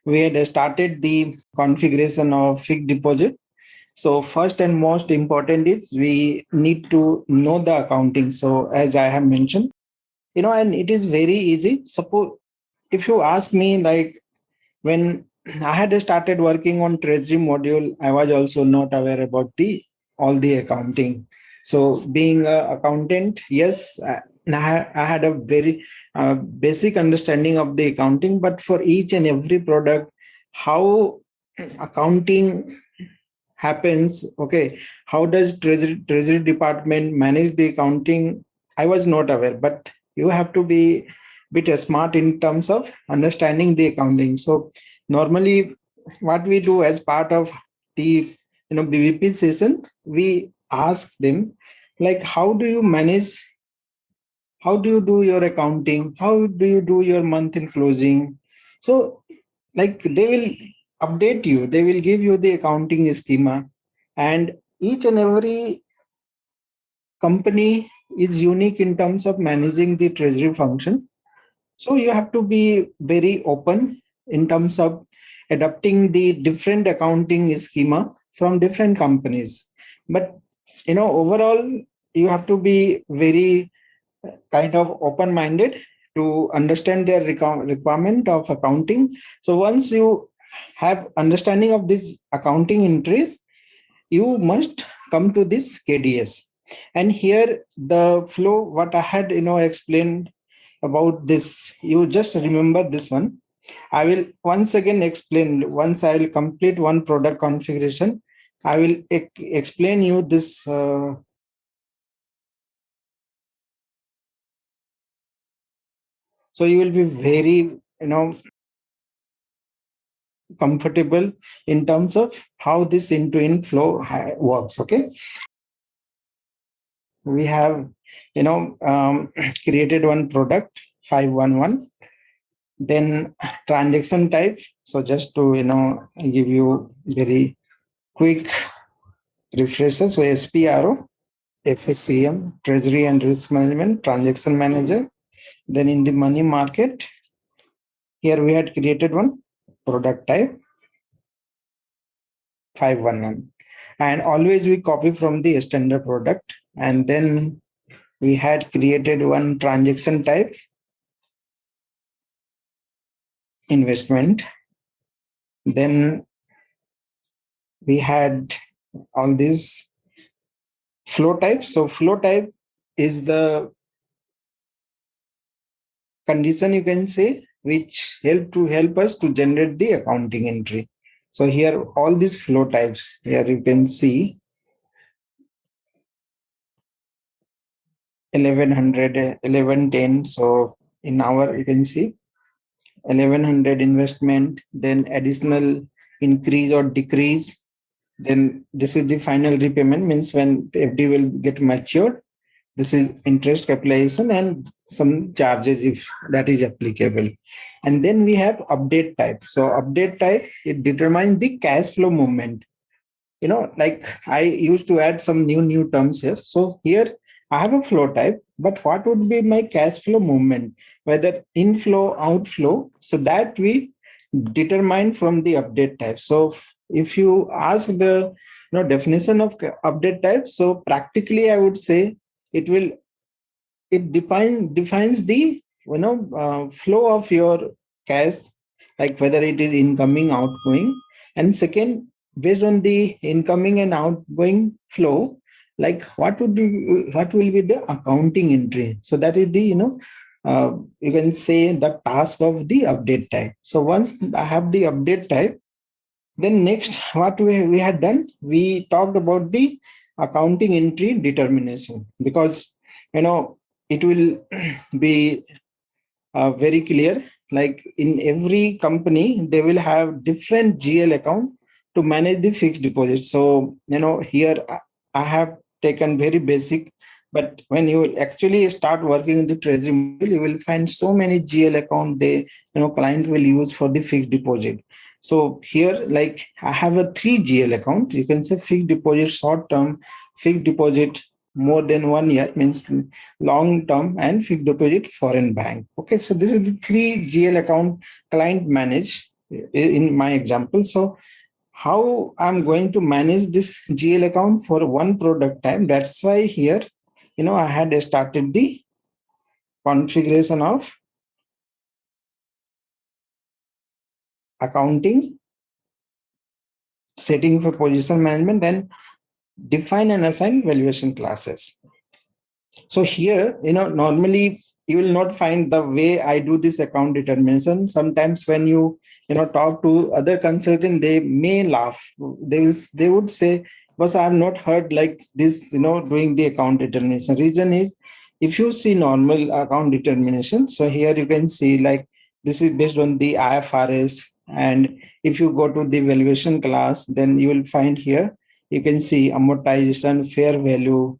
we had started the configuration of fixed deposit. So first and most important is we need to know the accounting. So as I have mentioned, and it is very easy. Suppose if you ask me, like when I had started working on Treasury module, I was also not aware about the all the accounting. So being a accountant, yes, I had a very basic understanding of the accounting, but for each and every product, how accounting happens, okay, how does treasury department manage the accounting, I was not aware. But you have to be bit smart in terms of understanding the accounting. So normally what we do as part of the BVP session, we ask them, like, how do you manage, how do you do your accounting, how do you do your month in closing? So like they will update you, they will give you the accounting schema. And each and every company is unique in terms of managing the treasury function. So you have to be very open in terms of adapting the different accounting schema from different companies. But overall, you have to be very kind of open minded to understand their requirement of accounting. So once you have understanding of this accounting entries, you must come to this KDS. And here the flow, what I had explained about this, you just remember this one. I will once again explain. Once I will complete one product configuration, I will explain you this. So you will be very comfortable in terms of how this end-to-end flow works. Okay, we have created one product 511, then transaction type. So just to give you very quick refresher, so SPRO, FSCM, Treasury and Risk Management, Transaction Manager. Then in the money market, here we had created one product type 511, and always we copy from the standard product. And then we had created one transaction type investment. Then we had all these flow types. So flow type is the condition, you can say, which help us to generate the accounting entry. So here all these flow types, here you can see 1100, 1110. So in our, you can see 1100 investment, then additional increase or decrease. Then this is the final repayment, means when FD will get matured. This is interest capitalization and some charges if that is applicable. And then we have update type. So update type, it determines the cash flow movement. Like I used to add some new terms here. So here I have a flow type, but what would be my cash flow movement, whether inflow, outflow? So that we determine from the update type. So if you ask the definition of update type, so practically I would say it defines the flow of your cash, like whether it is incoming, outgoing. And second, based on the incoming and outgoing flow, like what will be the accounting entry. So that is the you can say the task of the update type. So once I have the update type, then next what we had done, we talked about the accounting entry determination, because it will be very clear, like in every company they will have different GL account to manage the fixed deposit. So here I have taken very basic, but when you actually start working in the treasury model, you will find so many GL account they client will use for the fixed deposit. So here, like I have a 3 GL account, you can say fixed deposit short term, fixed deposit more than 1 year, means long term, and fixed deposit foreign bank. Okay, so this is the 3 GL account client manage. in my example. So how I'm going to manage this GL account for one product type? That's why here, I had started the configuration of accounting, setting for position management, and define and assign valuation classes. So here, normally you will not find the way I do this account determination. Sometimes when talk to other consultant, they may laugh. They would say, "But I have not heard like this, doing the account determination." Reason is, if you see normal account determination, so here you can see like this is based on the IFRS. And if you go to the valuation class, then you will find here, you can see amortization, fair value,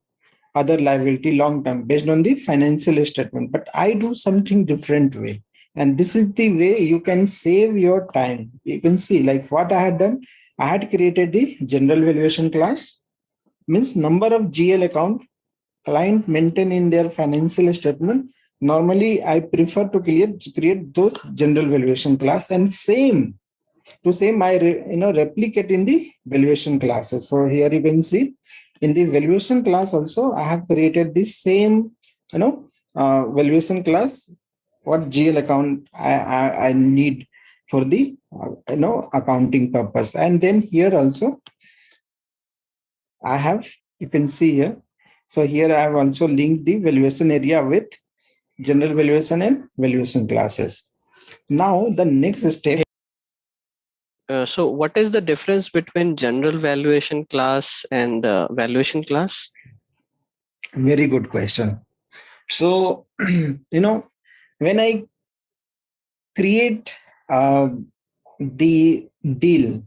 other liability long term based on the financial statement. But I do something different way, and this is the way you can save your time. You can see like what I had done. I had created the general valuation class, means number of GL account client maintain in their financial statement. Normally I prefer to create those general valuation class, and same I replicate in the valuation classes. So here you can see in the valuation class also I have created this same valuation class, what GL account I need for the accounting purpose. And then here also I have, you can see here, so here I have also linked the valuation area with general valuation and valuation classes. Now the next step. So what is the difference between general valuation class and valuation class? Very good question. So, when I create the deal,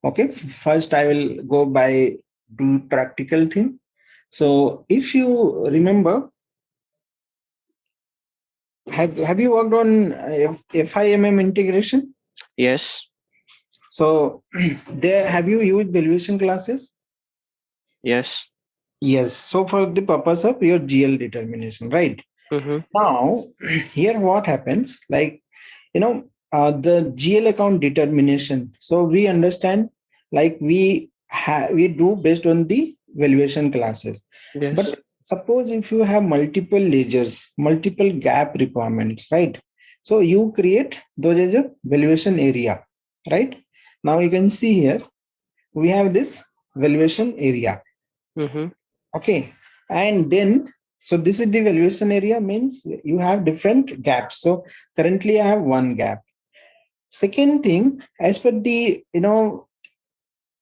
okay, first I will go by the practical thing. So, if you remember, have you worked on FIMM integration? Yes. So, there have you used valuation classes? Yes. Yes. So, for the purpose of your GL determination, right? Mm-hmm. Now, here what happens, like, the GL account determination. So we understand, like we do based on the valuation classes. Yes. But suppose if you have multiple ledgers, multiple gap requirements, right? So you create those as a valuation area, right? Now you can see here, we have this valuation area. Mm-hmm. Okay. And then, so this is the valuation area, means you have different gaps. So currently I have one gap. Second thing, as per the,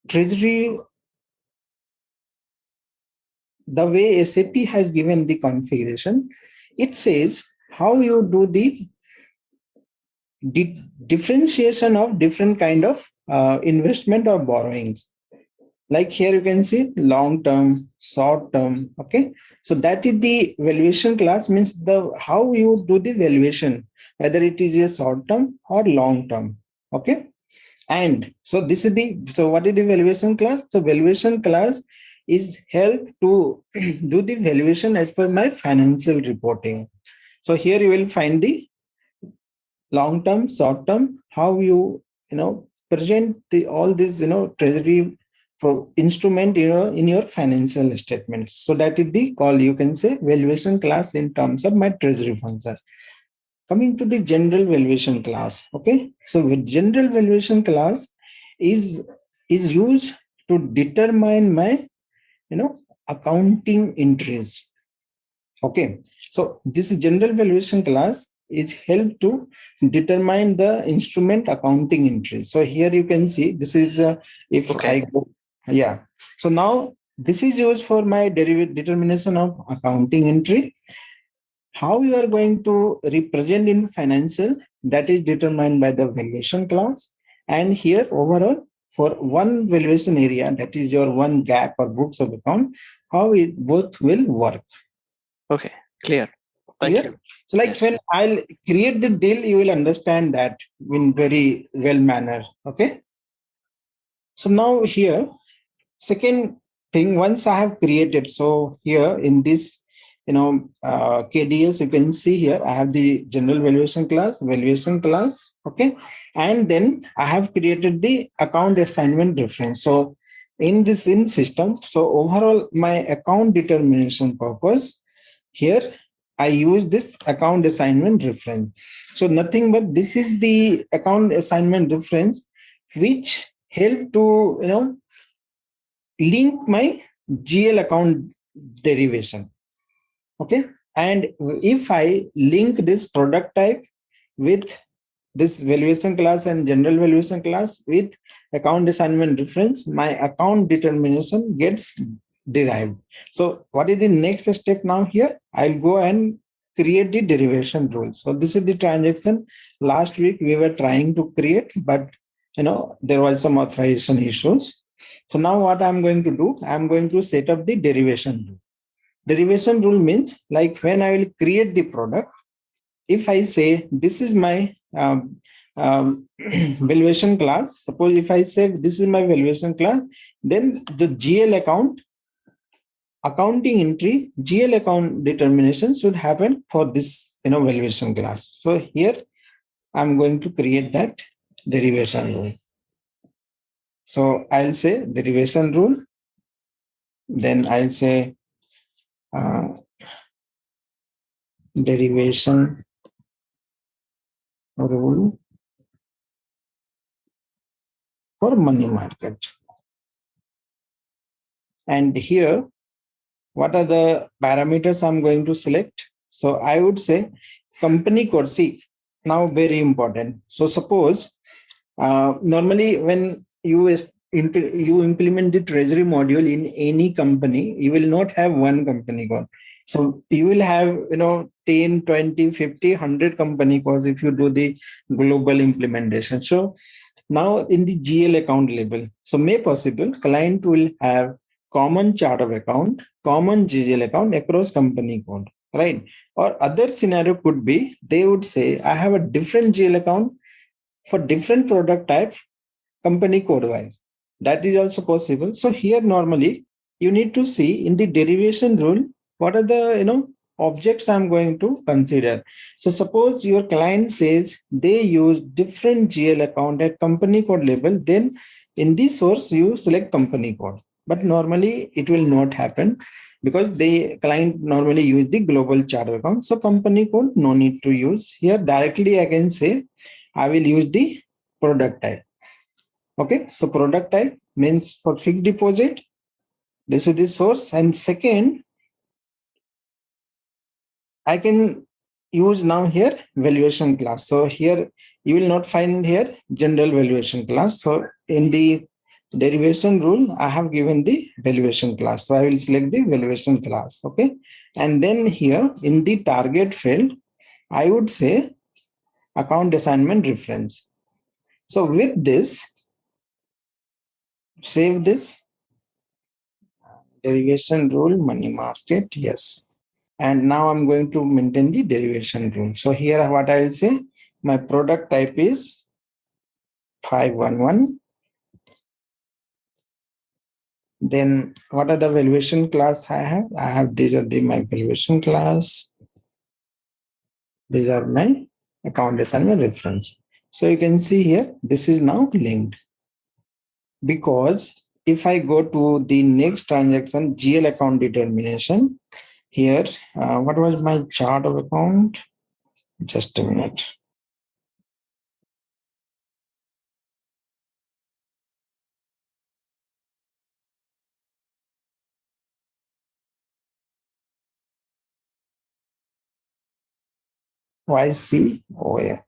Treasury, the way SAP has given the configuration, it says how you do the differentiation of different kind of investment or borrowings. Like here you can see long term, short term. Okay, so that is the valuation class, means the how you do the valuation, whether it is a short term or long term. Okay, and so this is the, so what is the valuation class? So valuation class is help to do the valuation as per my financial reporting. So here you will find the long term, short term, how you present the all this treasury instrument in your financial statements. So that is the call, you can say, valuation class in terms of my treasury functions. Coming to the general valuation class, okay, so with general valuation class is used to determine my accounting entries. Okay, so this general valuation class is help to determine the instrument accounting entries. So here you can see this is if Okay. I go, yeah. So now this is used for my determination of accounting entry. How you are going to represent in financial, that is determined by the valuation class. And here overall, for one valuation area, that is your one gap or books of account, how it both will work. Okay, clear. Thank you. So like Yes. when I'll create the deal, you will understand that in very well manner. Okay. So now here, second thing, once I have created, so here in this KDS. You can see here I have the general valuation class, okay, and then I have created the account assignment reference. So in this in system, so overall my account determination purpose, here I use this account assignment reference. So nothing but this is the account assignment reference which help to link my GL account derivation. Okay. And if I link this product type with this valuation class and general valuation class with account assignment reference, my account determination gets derived. So what is the next step now here? I'll go and create the derivation rule. So this is the transaction last week we were trying to create, but there was some authorization issues. So now what I'm going to do, I'm going to set up the derivation rule. Derivation rule means like when I will create the product, if I say this is my valuation class, suppose if I say this is my valuation class, then the GL account accounting entry, GL account determination should happen for this valuation class. So here I'm going to create that derivation rule. So I'll say derivation rule, then I'll say derivation rule for money market. And here, what are the parameters I'm going to select? So I would say company code. See, now very important. So suppose normally when you implement the treasury module in any company, you will not have one company code. So you will have 10, 20, 50, 100 company codes if you do the global implementation. So now in the GL account level, so may possible client will have common chart of account, common GL account across company code, right? Or other scenario could be they would say I have a different GL account for different product type, company code wise. That is also possible. So here normally you need to see in the derivation rule what are the objects I'm going to consider. So suppose your client says they use different GL account at company code level, then in this source you select company code. But normally it will not happen because the client normally use the global chart account. So company code no need to use. Here directly I can say I will use the product type. Okay, so product type means for fixed deposit. This is the source. And second, I can use now here valuation class. So here you will not find here general valuation class. So in the derivation rule, I have given the valuation class. So I will select the valuation class. Okay. And then here in the target field, I would say account assignment reference. So with this, save this derivation rule money market. Yes. And now I'm going to maintain the derivation rule. So here what I will say, my product type is 511. Then what are the valuation class I have? I have these are my valuation class. These are my account assignment reference. So you can see here, this is now linked. Because if I go to the next transaction, GL account determination, here, what was my chart of account? Just a minute. YC, oh yeah.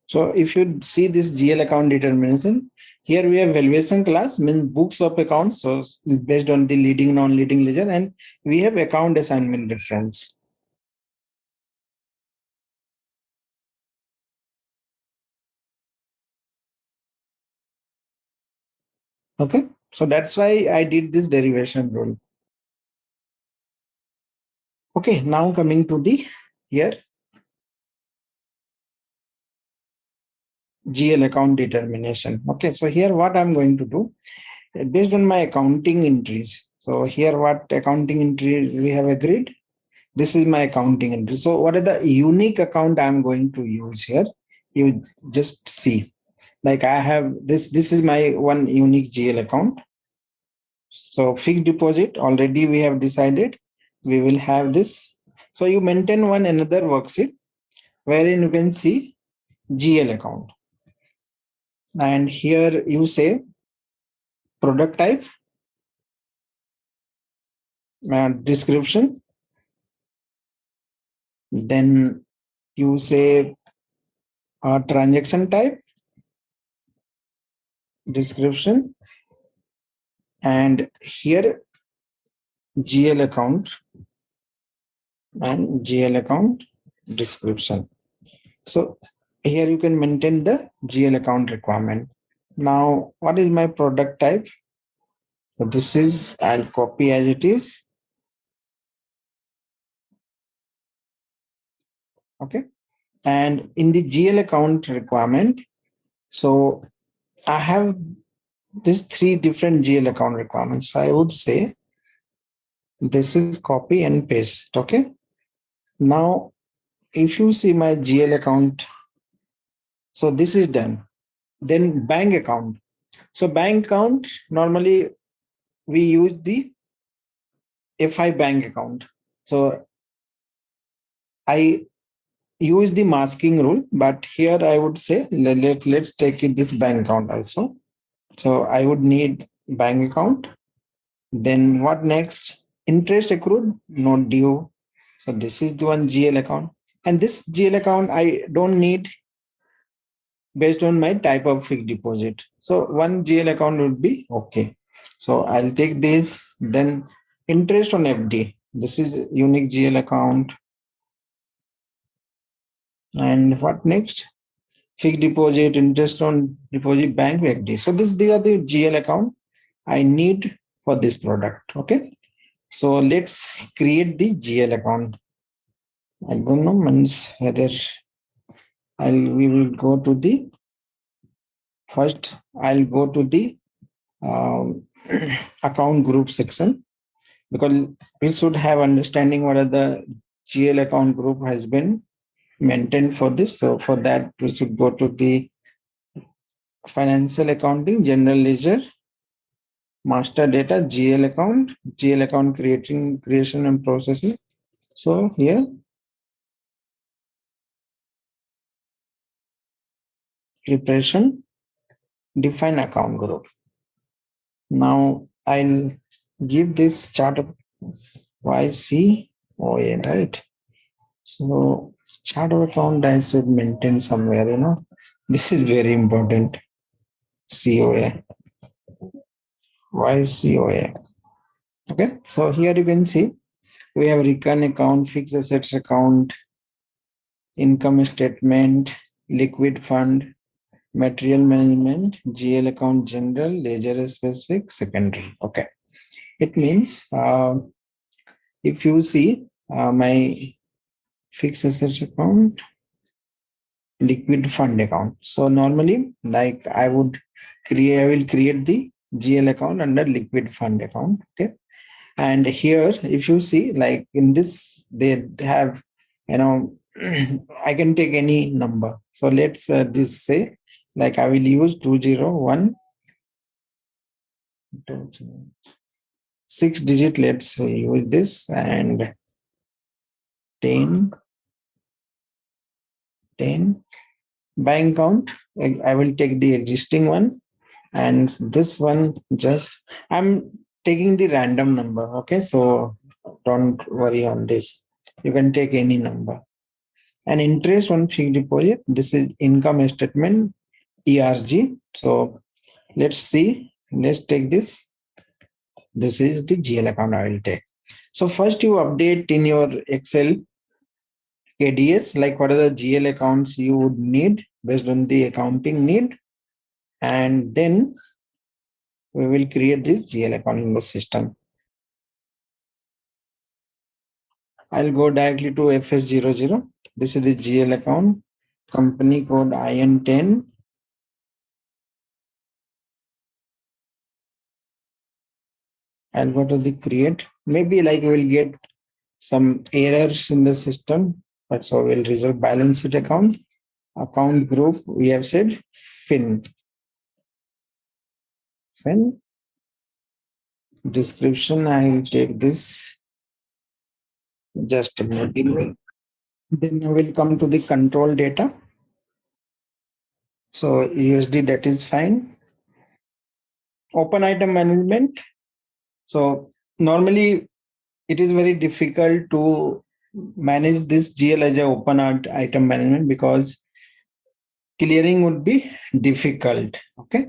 So if you see this GL account determination, here we have valuation class means books of accounts. So it's based on the leading, non-leading ledger, and we have account assignment reference. Okay. So that's why I did this derivation rule. Okay. Now coming to the here. GL account determination. Okay, so here what I'm going to do, based on my accounting entries. So here what accounting entry we have agreed. This is my accounting entry. So what are the unique account I'm going to use here? You just see. Like I have this is my one unique GL account. So fixed deposit, already we have decided we will have this. So you maintain one another worksheet wherein you can see GL account. And here you say product type, description. Then you say transaction type, description. And here GL account and GL account description. So here you can maintain the GL account requirement. Now, what is my product type? So this is, I'll copy as it is. Okay. And in the GL account requirement, so I have these three different GL account requirements. So I would say this is copy and paste. Okay. Now, if you see my GL account, so this is done. Then bank account. So bank account, normally we use the FI bank account. So I use the masking rule, but here I would say let's take it this bank account also. So I would need bank account. Then what next? Interest accrued, not due. So this is the one GL account. And this GL account I don't need based on my type of fixed deposit. So one GL account would be okay. So I'll take this. Then interest on FD. This is unique GL account. And what next? Fixed deposit, interest on deposit, bank FD. So these are the GL account I need for this product. Okay. So let's create the GL account. I don't know means whether we will go to the first. I'll go to the um, account group section, because we should have understanding what are the GL account group has been maintained for this. So for that we should go to the financial accounting, general ledger, master data, GL account creation and processing. So here preparation, define account group. Now I'll give this chart of YCOA, right? So chart of account I should maintain somewhere, This is very important. COA, YCOA. Okay, so here you can see we have recurrent account, fixed assets account, income statement, liquid fund, material management, GL account general, ledger specific, secondary. Okay, it means if you see my fixed assets account, liquid fund account. So normally, like I will create the GL account under liquid fund account. Okay. And here, if you see, like in this, they have, I can take any number. So let's just say, like I will use 201, 6 digit. Let's use this, and 10, 10 bank account. I will take the existing one, and this one just I'm taking the random number. Okay, so don't worry on this. You can take any number. And interest on fixed deposit, this is income statement, ERG. So let's see, let's take this. This is the GL account I will take. So first you update in your Excel ADS, like what are the GL accounts you would need based on the accounting need. And then we will create this GL account in the system. I'll go directly to FS00. This is the GL account, company code IN10, I'll go to the create. Maybe like we'll get some errors in the system, but so we'll reserve balance sheet account. Account group, we have said fin. Description, I will take this just a minute. Then I will come to the control data. So USD, that is fine. Open item management. So normally it is very difficult to manage this GL as a open item management because clearing would be difficult. Okay.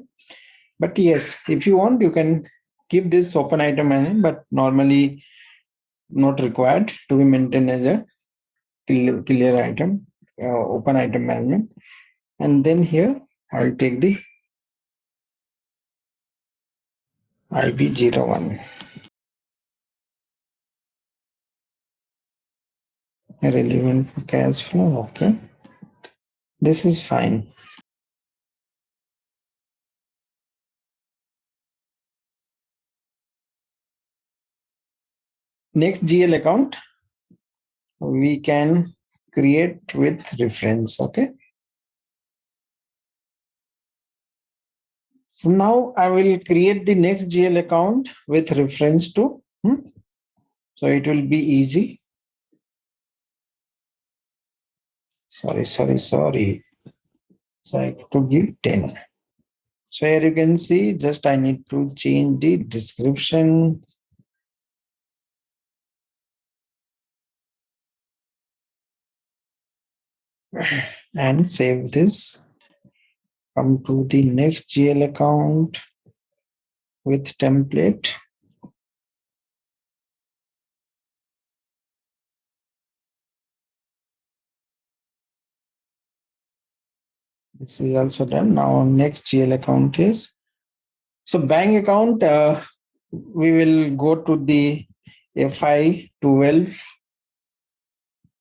But yes, if you want, you can keep this open item management, but normally not required to be maintained as a clear item, open item management. And then here I'll take the IB01. Relevant cash flow. Okay. This is fine. Next GL account we can create with reference. Okay. So now I will create the next GL account with reference to. So it will be easy. Sorry. So I have to give 10. So here you can see, just I need to change the description. And save this. Come to the next GL account with template. This is also done. Now next GL account is, so bank account, we will go to the FI 12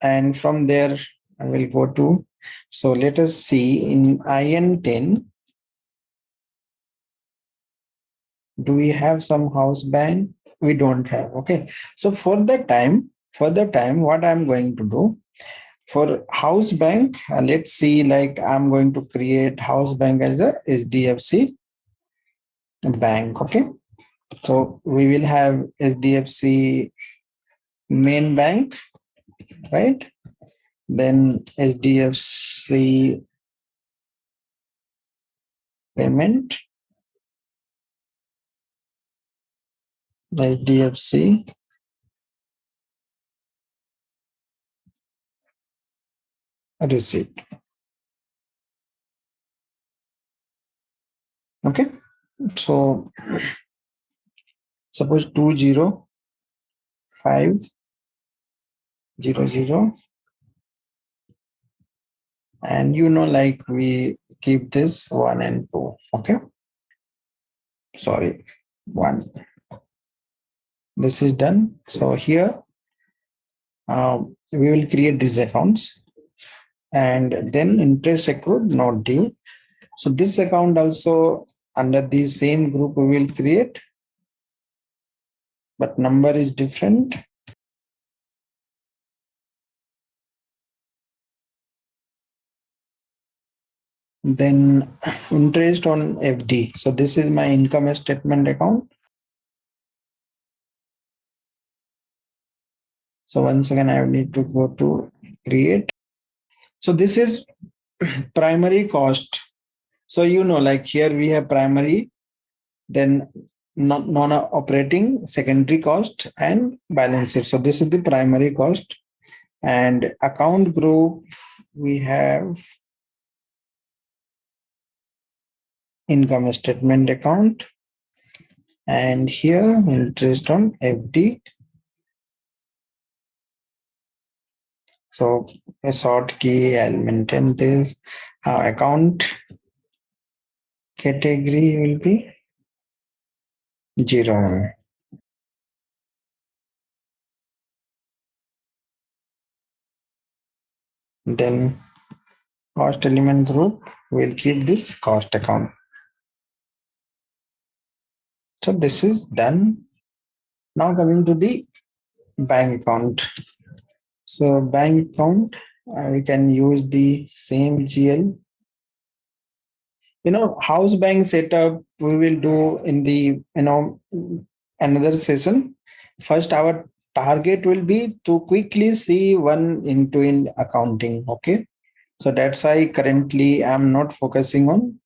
and from there I will go to, so let us see in IN 10, do we have some house bank? We don't have. Okay. So for the time, what I'm going to do, for house bank, let's see, like I'm going to create house bank as a SDFC bank. Okay. So we will have SDFC main bank, right? Then SDFC payment, SDFC receipt. Okay. So suppose 20500, and like we keep this 1 and 2. Okay. Sorry, 1. This is done. So here we will create these accounts and then interest accrued not due. So this account also under the same group we will create, but number is different. Then interest on FD. So this is my income statement account. So once again, I need to go to create. So this is primary cost. So like here we have primary, then non-operating, secondary cost, and balance sheet. So this is the primary cost. And account group, we have income statement account, and here interest on FD. So a short key, I'll maintain this. Account category will be 0. Then cost element group, will keep this cost account. So this is done. Now coming to the bank account. So bank account, we can use the same GL. House bank setup we will do in the another session. First, our target will be to quickly see one into in accounting. Okay, so that's why currently I'm not focusing on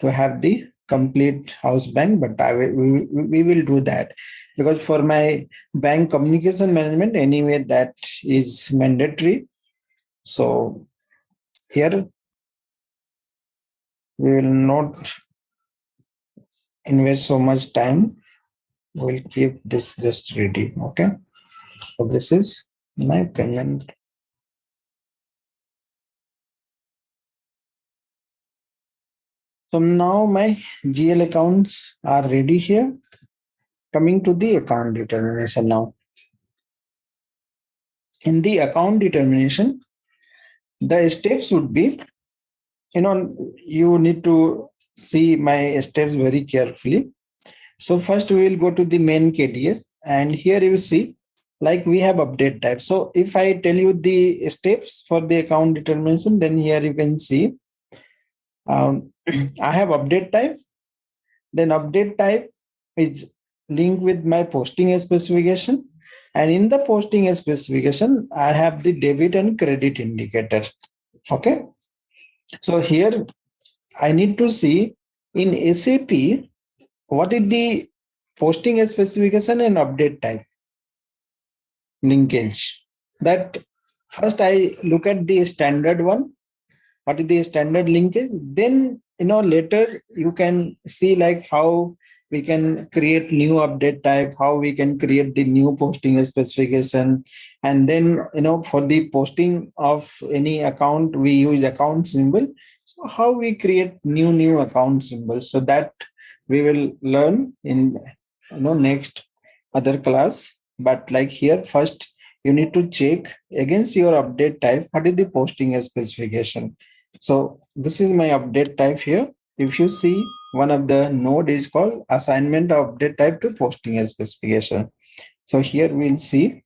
to have the complete house bank, but we will do that, because for my bank communication management anyway that is mandatory. So here we will not invest so much time. We'll keep this just ready. Okay, so this is my payment. So now my GL accounts are ready here. Coming to the account determination now. In the account determination, the steps would be, you need to see my steps very carefully. So first we will go to the main KDS, and here you see like we have update type. So if I tell you the steps for the account determination, then here you can see I have update type. Then update type is linked with my posting specification. And in the posting specification, I have the debit and credit indicator. Okay. So here I need to see in SAP, what is the posting specification and update type linkage. That first I look at the standard one, what is the standard linkage, then later you can see like how we can create new update type, how we can create the new posting specification. And then for the posting of any account we use account symbol. So how we create new account symbols, so that we will learn in next other class. But like here first you need to check against your update type what is the posting specification. So this is my update type here. If you see, one of the node is called assignment of update type to posting specification. So here we'll see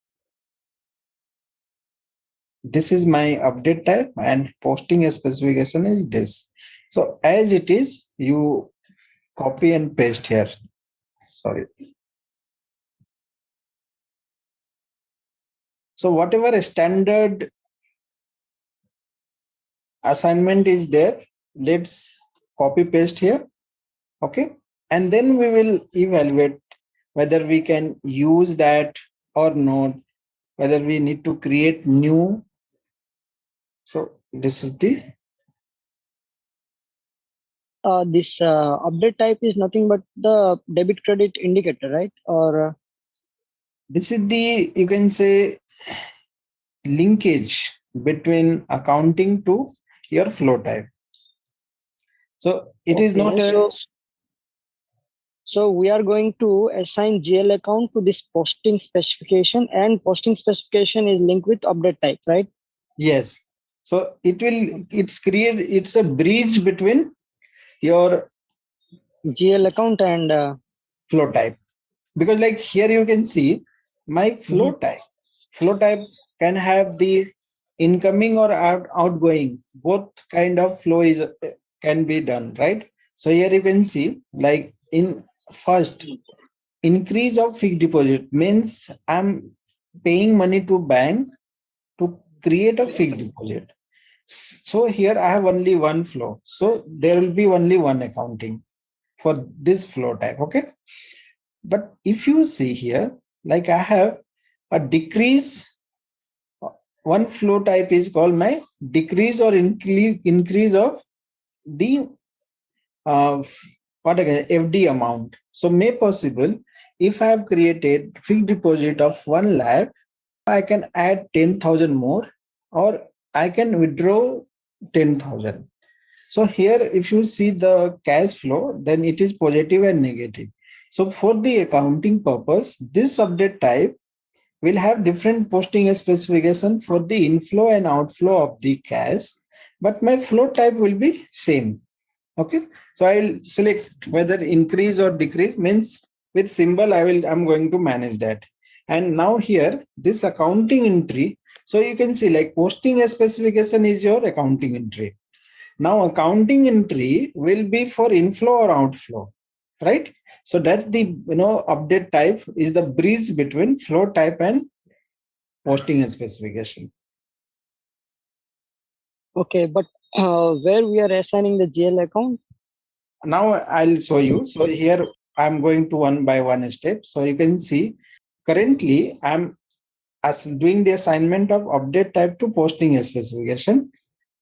this is my update type and posting specification is this. So as it is, you copy and paste here. Sorry. So whatever standard assignment is there, let's copy paste here. Okay. And then we will evaluate whether we can use that or not, whether we need to create new. So this is the this update type is nothing but the debit credit indicator, right? Or this is the, you can say, linkage between accounting to your flow type. So it is not a so we are going to assign GL account to this posting specification, and posting specification is linked with update type, right? Yes. So it's a bridge between your GL account and flow type. Because like here you can see my flow type. Flow type can have the incoming or outgoing. Both kind of flow is can be done, right? So here you can see like in first increase of fixed deposit means I'm paying money to bank to create a fixed deposit. So here I have only one flow. So there will be only one accounting for this flow type. Okay. But if you see here, like I have a decrease, one flow type is called my decrease or increase of the what again FD amount. So may possible if I have created fixed deposit of 1 lakh, I can add 10,000 more, or I can withdraw 10,000. So here, if you see the cash flow, then it is positive and negative. So for the accounting purpose, this update type will have different posting specification for the inflow and outflow of the cash, but my flow type will be same. Okay. So I'll select whether increase or decrease means with symbol, I'm going to manage that. And now here, this accounting entry. So you can see like posting a specification is your accounting entry. Now accounting entry will be for inflow or outflow, right? So that's the update type is the bridge between flow type and posting a specification. Okay, but where we are assigning the GL account? Now I'll show you. So here I'm going to one by one step. So you can see currently I'm doing the assignment of update type to posting a specification.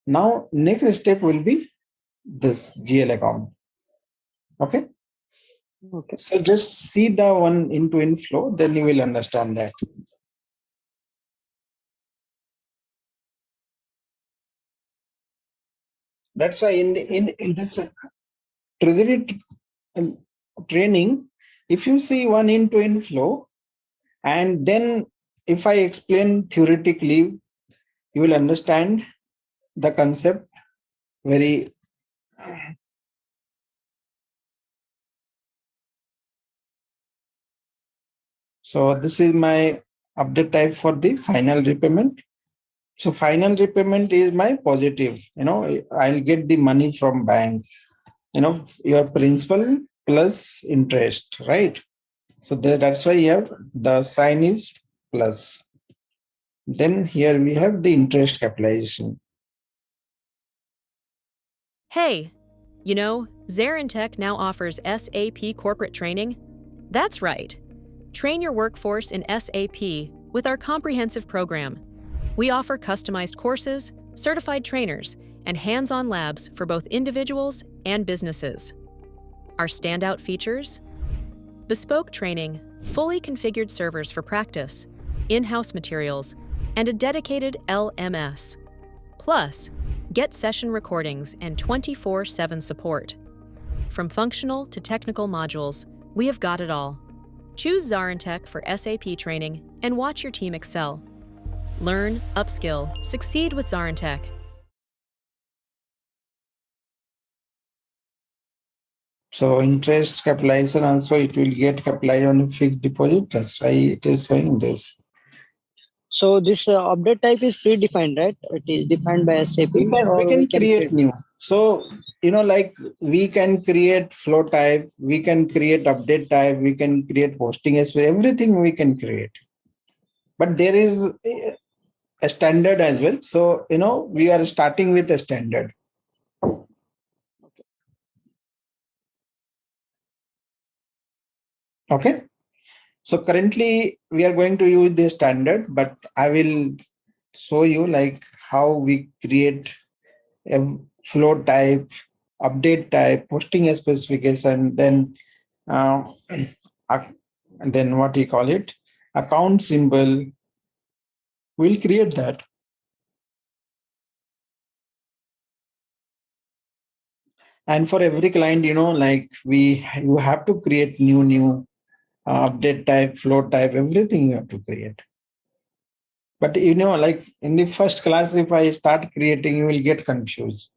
Now next step will be this GL account. Okay. Okay. So just see the one into inflow, then you will understand that. That's why in this treasury training, if you see one into inflow, and then if I explain theoretically, you will understand the concept very. So this is my update type for the final repayment. So final repayment is my positive, I'll get the money from bank, your principal plus interest, right? So that's why you have the sign is plus. Then here we have the interest capitalization. Hey, you know, ZaranTech now offers SAP corporate training. That's right. Train your workforce in SAP with our comprehensive program. We offer customized courses, certified trainers, and hands-on labs for both individuals and businesses. Our standout features: bespoke training, fully configured servers for practice, in-house materials, and a dedicated LMS. Plus, get session recordings and 24/7 support. From functional to technical modules, we have got it all. Choose ZaranTech for SAP training and watch your team excel. Learn, upskill, succeed with ZaranTech. So interest capitalization also, it will get capitalized on fixed deposit. That's why it is showing this. So this update type is predefined, right? It is defined by SAP. We can create new. So, like we can create flow type, we can create update type, we can create posting as well, everything we can create. But there is a standard as well. So, we are starting with a standard. Okay. So currently we are going to use the standard, but I will show you like how we create a flow type, update type, posting a specification, then and then what you call it, account symbol. We'll create that. And for every client, like you have to create new update type, flow type, everything you have to create. But like in the first class, if I start creating, you will get confused.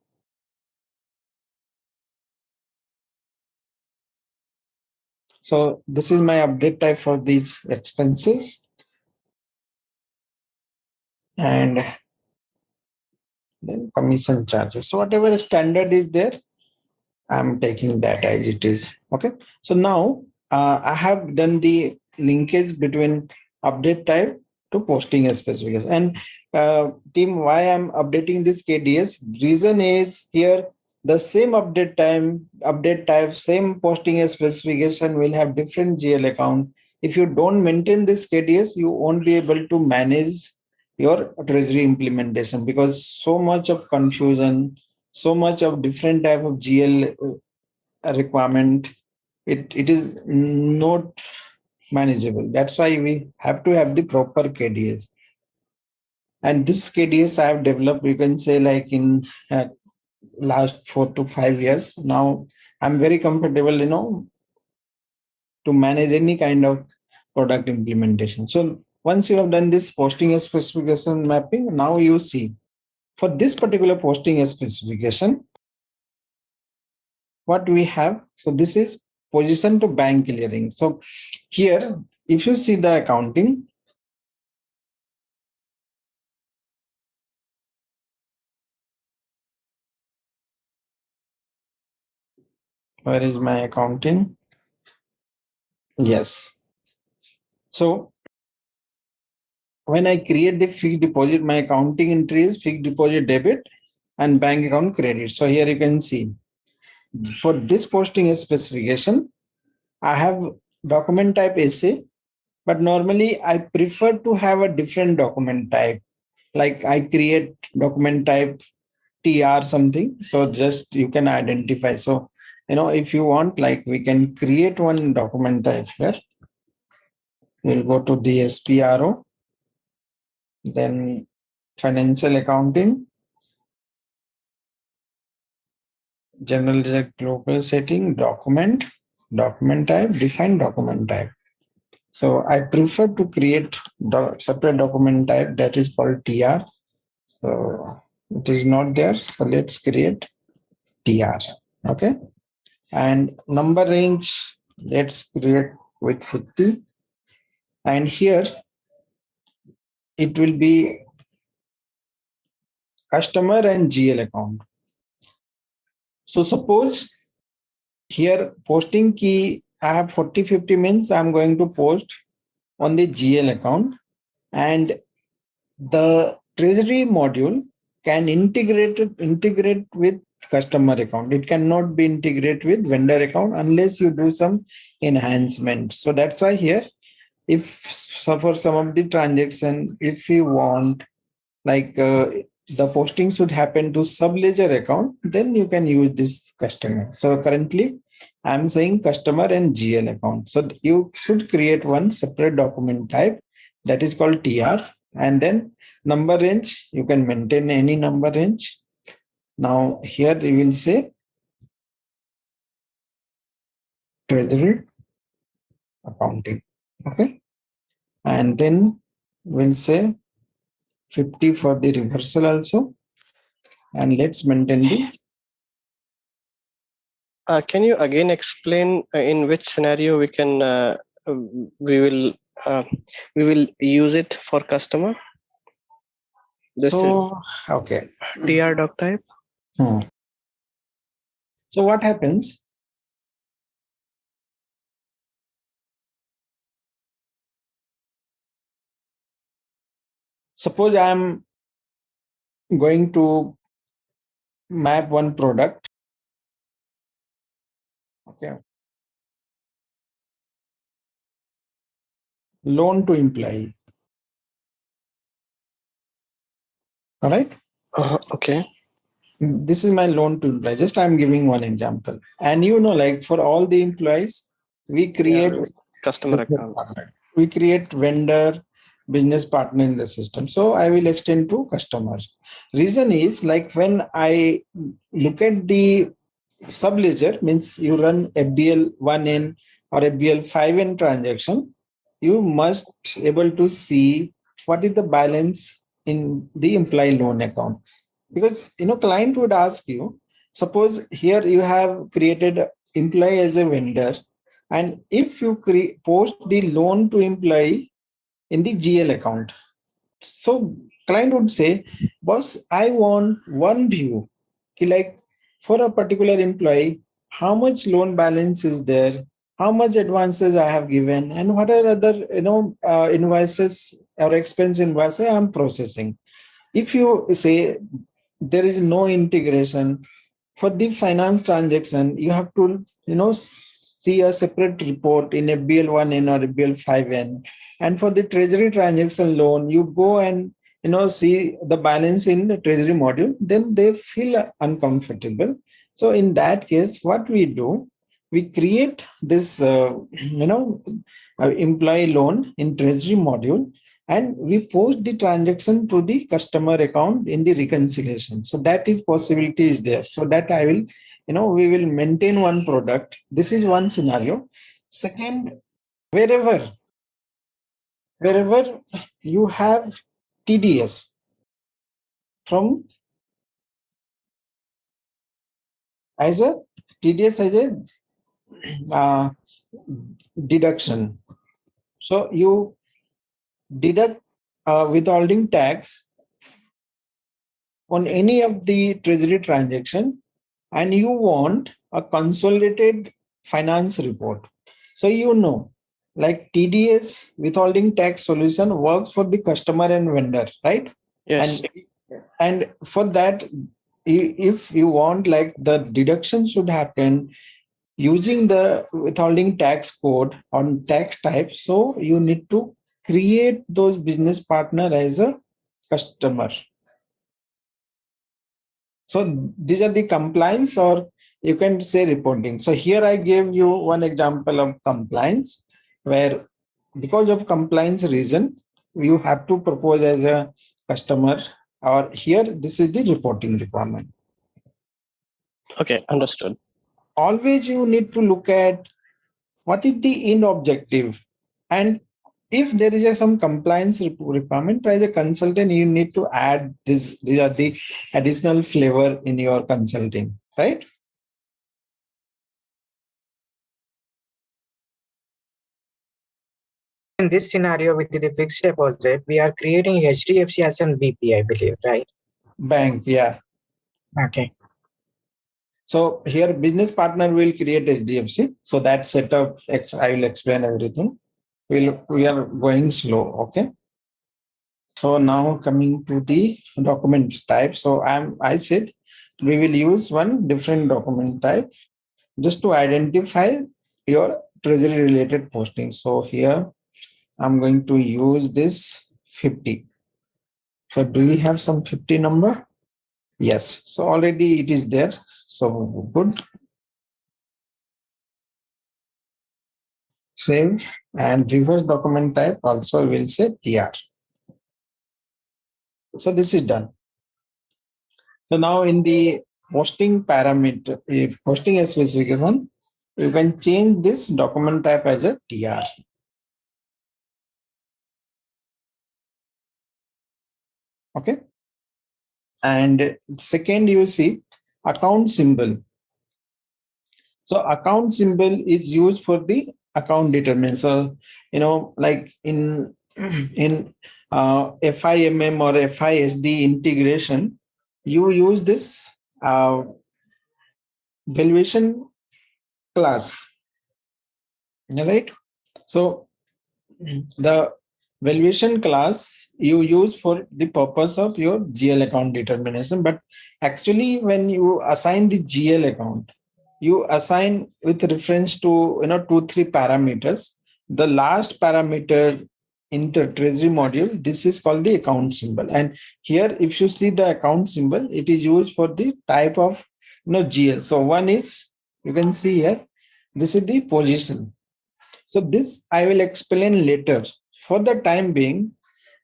So this is my update type for these expenses. And then commission charges. So whatever standard is there, I'm taking that as it is. Okay. So now I have done the linkage between update type to posting a specification. And team, why I'm updating this KDS? Reason is here the same update type, same posting a specification will have different GL account. If you don't maintain this KDS, you won't be able to manage your treasury implementation because so much of confusion, so much of different type of GL requirement, it is not manageable. That's why we have to have the proper KDS. And this KDS I have developed, you can say like in last 4 to 5 years. Now I'm very comfortable, to manage any kind of product implementation. So once you have done this posting a specification mapping, now you see for this particular posting a specification, what we have. So this is position to bank clearing. So here, if you see the accounting, where is my accounting? Yes. So when I create the fixed deposit, my accounting entry is fixed deposit debit and bank account credit. So here you can see for this posting specification, I have document type SA, but normally I prefer to have a different document type. Like I create document type TR something. So just you can identify. So, if you want, like we can create one document type here. We'll go to the SPRO, then financial accounting, general global setting, document type, define document type. So I prefer to create separate document type that is called TR. So it is not there. So let's create TR. Okay. And number range, let's create with 50. And here it will be customer and GL account. So suppose here posting key, I have 40-50 means I'm going to post on the GL account, and the treasury module can integrate with customer account. It cannot be integrated with vendor account unless you do some enhancement. So that's why here, if for some of the transaction, if you want like the posting should happen to sub-ledger account, then you can use this customer. So currently I'm saying customer and GL account. So you should create one separate document type that is called TR, and then number range, you can maintain any number range. Now here we will say treasury accounting. Okay. And then we'll say 50 for the reversal also. And let's maintain the. Can you again explain in which scenario we will use it for customer? This So, okay. is TR doc type. So what happens? Suppose I am going to map one product. Okay. Loan to employee. All right. Okay. This is my loan to employee. Just I'm giving one example. And like for all the employees, we create customer account. We create vendor, business partner in the system. So I will extend to customers. Reason is like when I look at the sub-ledger, means you run FBL 1N or FBL 5N transaction, you must able to see what is the balance in the employee loan account. Because client would ask you, suppose here you have created employee as a vendor, and if you post the loan to employee in the GL account, so client would say, boss, I want one view, like for a particular employee, how much loan balance is there, how much advances I have given, and what are other invoices or expense invoices I am processing. If you say there is no integration for the finance transaction, you have to see a separate report in FBL1N or FBL5N. And for the treasury transaction loan, you go and see the balance in the treasury module, then they feel uncomfortable. So in that case, what we do, we create this employee loan in treasury module, and we post the transaction to the customer account in the reconciliation. So that is possibility is there. So that I will, we will maintain one product. This is one scenario. Second, wherever you have TDS from as a TDS as a deduction. So you deduct withholding tax on any of the treasury transaction, and you want a consolidated finance report. So like TDS withholding tax solution works for the customer and vendor, right? Yes. And for that, if you want like the deduction should happen using the withholding tax code on tax type, so you need to create those business partner as a customer. So these are the compliance, or you can say reporting. So here I gave you one example of compliance where because of compliance reason, you have to propose as a customer, or here this is the reporting requirement. Okay, understood. Always you need to look at what is the end objective, and if there is some compliance requirement as a consultant, you need to add this. These are the additional flavor in your consulting, right? In this scenario with the fixed deposit, we are creating HDFC as an BP, I believe, right? Bank, yeah. Okay. So here business partner will create HDFC. So that setup, I will explain everything. We are going slow, okay? So now coming to the document type. So I said we will use one different document type just to identify your treasury related posting. So here I'm going to use this 50. So do we have some 50 number? Yes. So already it is there. So good. Save, and reverse document type also will say TR. So this is done. So now in the posting parameter, posting specification, you can change this document type as a TR. Okay. And second, you see account symbol. So account symbol is used for the account determinant. So, like in FIMM or FISD integration, you use this valuation class, right? So the valuation class you use for the purpose of your GL account determination, but actually when you assign the GL account, you assign with reference to 2-3 parameters. The last parameter in the treasury module, this is called the account symbol. And here if you see the account symbol, it is used for the type of GL. So one is, you can see here, this is the position. So this I will explain later. For the time being,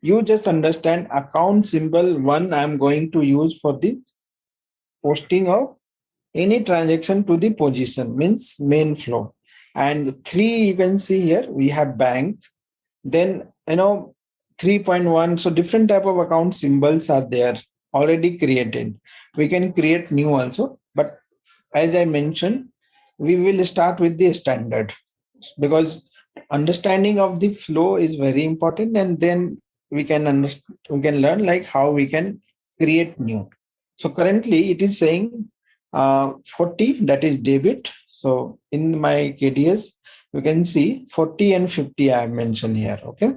you just understand account symbol one I'm going to use for the posting of any transaction to the position, means main flow. And 3, you can see here we have bank. Then 3.1. So different type of account symbols are there already created. We can create new also, but as I mentioned, we will start with the standard, because understanding of the flow is very important, and then we can learn like how we can create new. So currently it is saying 40, that is debit. So in my KDS you can see 40 and 50 I have mentioned here. Okay,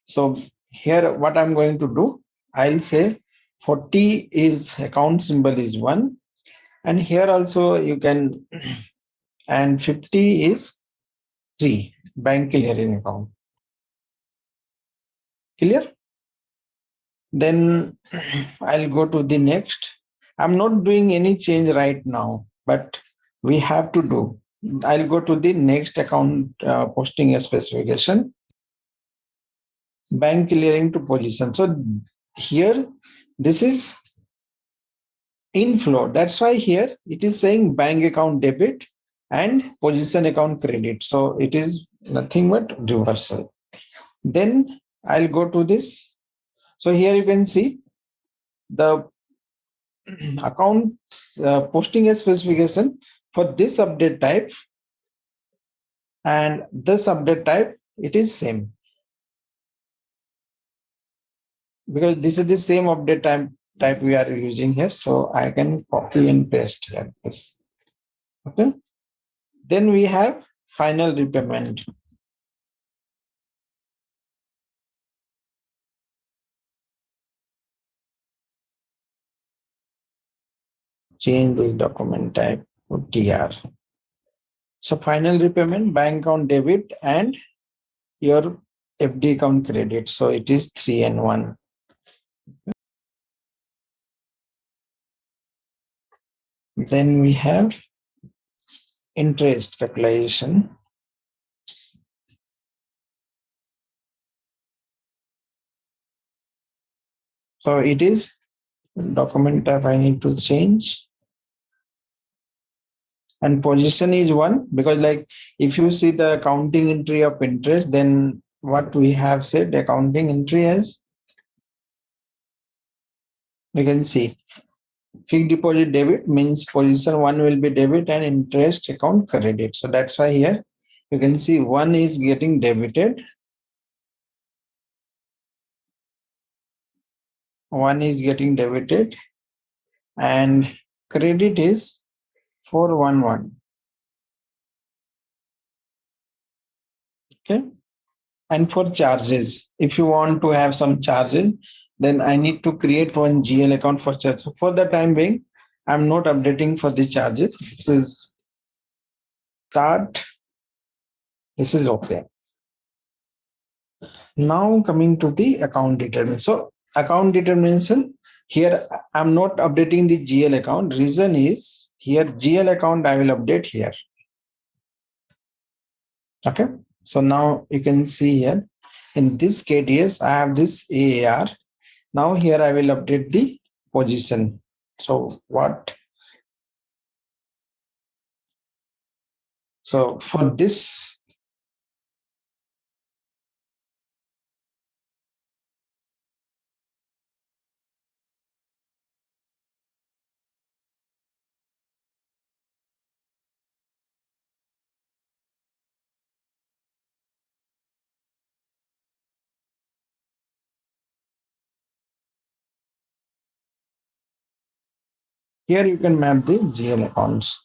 so here what I'm going to do, I'll say 40 is account symbol is 1, and here also you can, and 50 is 3, bank clearing account. Clear? Then I'll go to the next. I'm not doing any change right now, but we have to do. I'll go to the next account posting specification. Bank clearing to position. So here, this is inflow. That's why here it is saying bank account debit and position account credit. So it is nothing but reversal. Then I'll go to this. So here you can see the account posting a specification for this update type. And this update type, it is same. Because this is the same update type we are using here. So I can copy and paste like this. Okay. Then we have final repayment. Change this document type to TR. So final repayment, bank account debit and your FD account credit. So it is 3 and 1. Then we have interest capitalization. So it is document type I need to change. And position is 1 because like if you see the accounting entry of interest, then what we have said accounting entry as, you can see fixed deposit debit means position 1 will be debit and interest account credit. So that's why here you can see 1 is getting debited. 1 is getting debited and credit is 411. Okay. And for charges, if you want to have some charges, then I need to create one GL account for charge. So for the time being, I'm not updating for the charges. This is start. This is okay. Now coming to the account determination. So account determination, here I'm not updating the GL account. Reason is here GL account I will update here. Okay. So now you can see here in this KDS, I have this AAR. Now here I will update the position. So what? So for this, here you can map the GL accounts.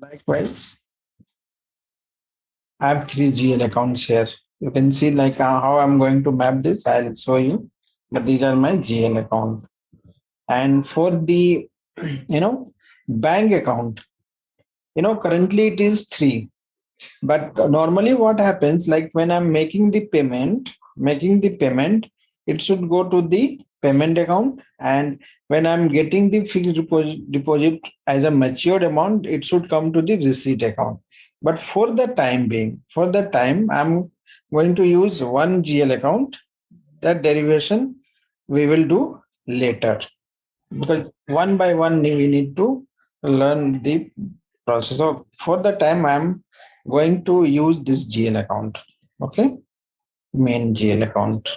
Likewise, I have 3 GL accounts here. You can see like how I'm going to map this. I'll show you, but these are my GL account. And for the, bank account, currently it is 3. But normally what happens, like when I'm making the payment, it should go to the payment account. And when I'm getting the fixed deposit as a matured amount, it should come to the receipt account. But for the time, I'm going to use one GL account. That derivation we will do later. Because one by one, we need to learn the process. So for the time, I'm going to use this GL account. Okay, main GL account.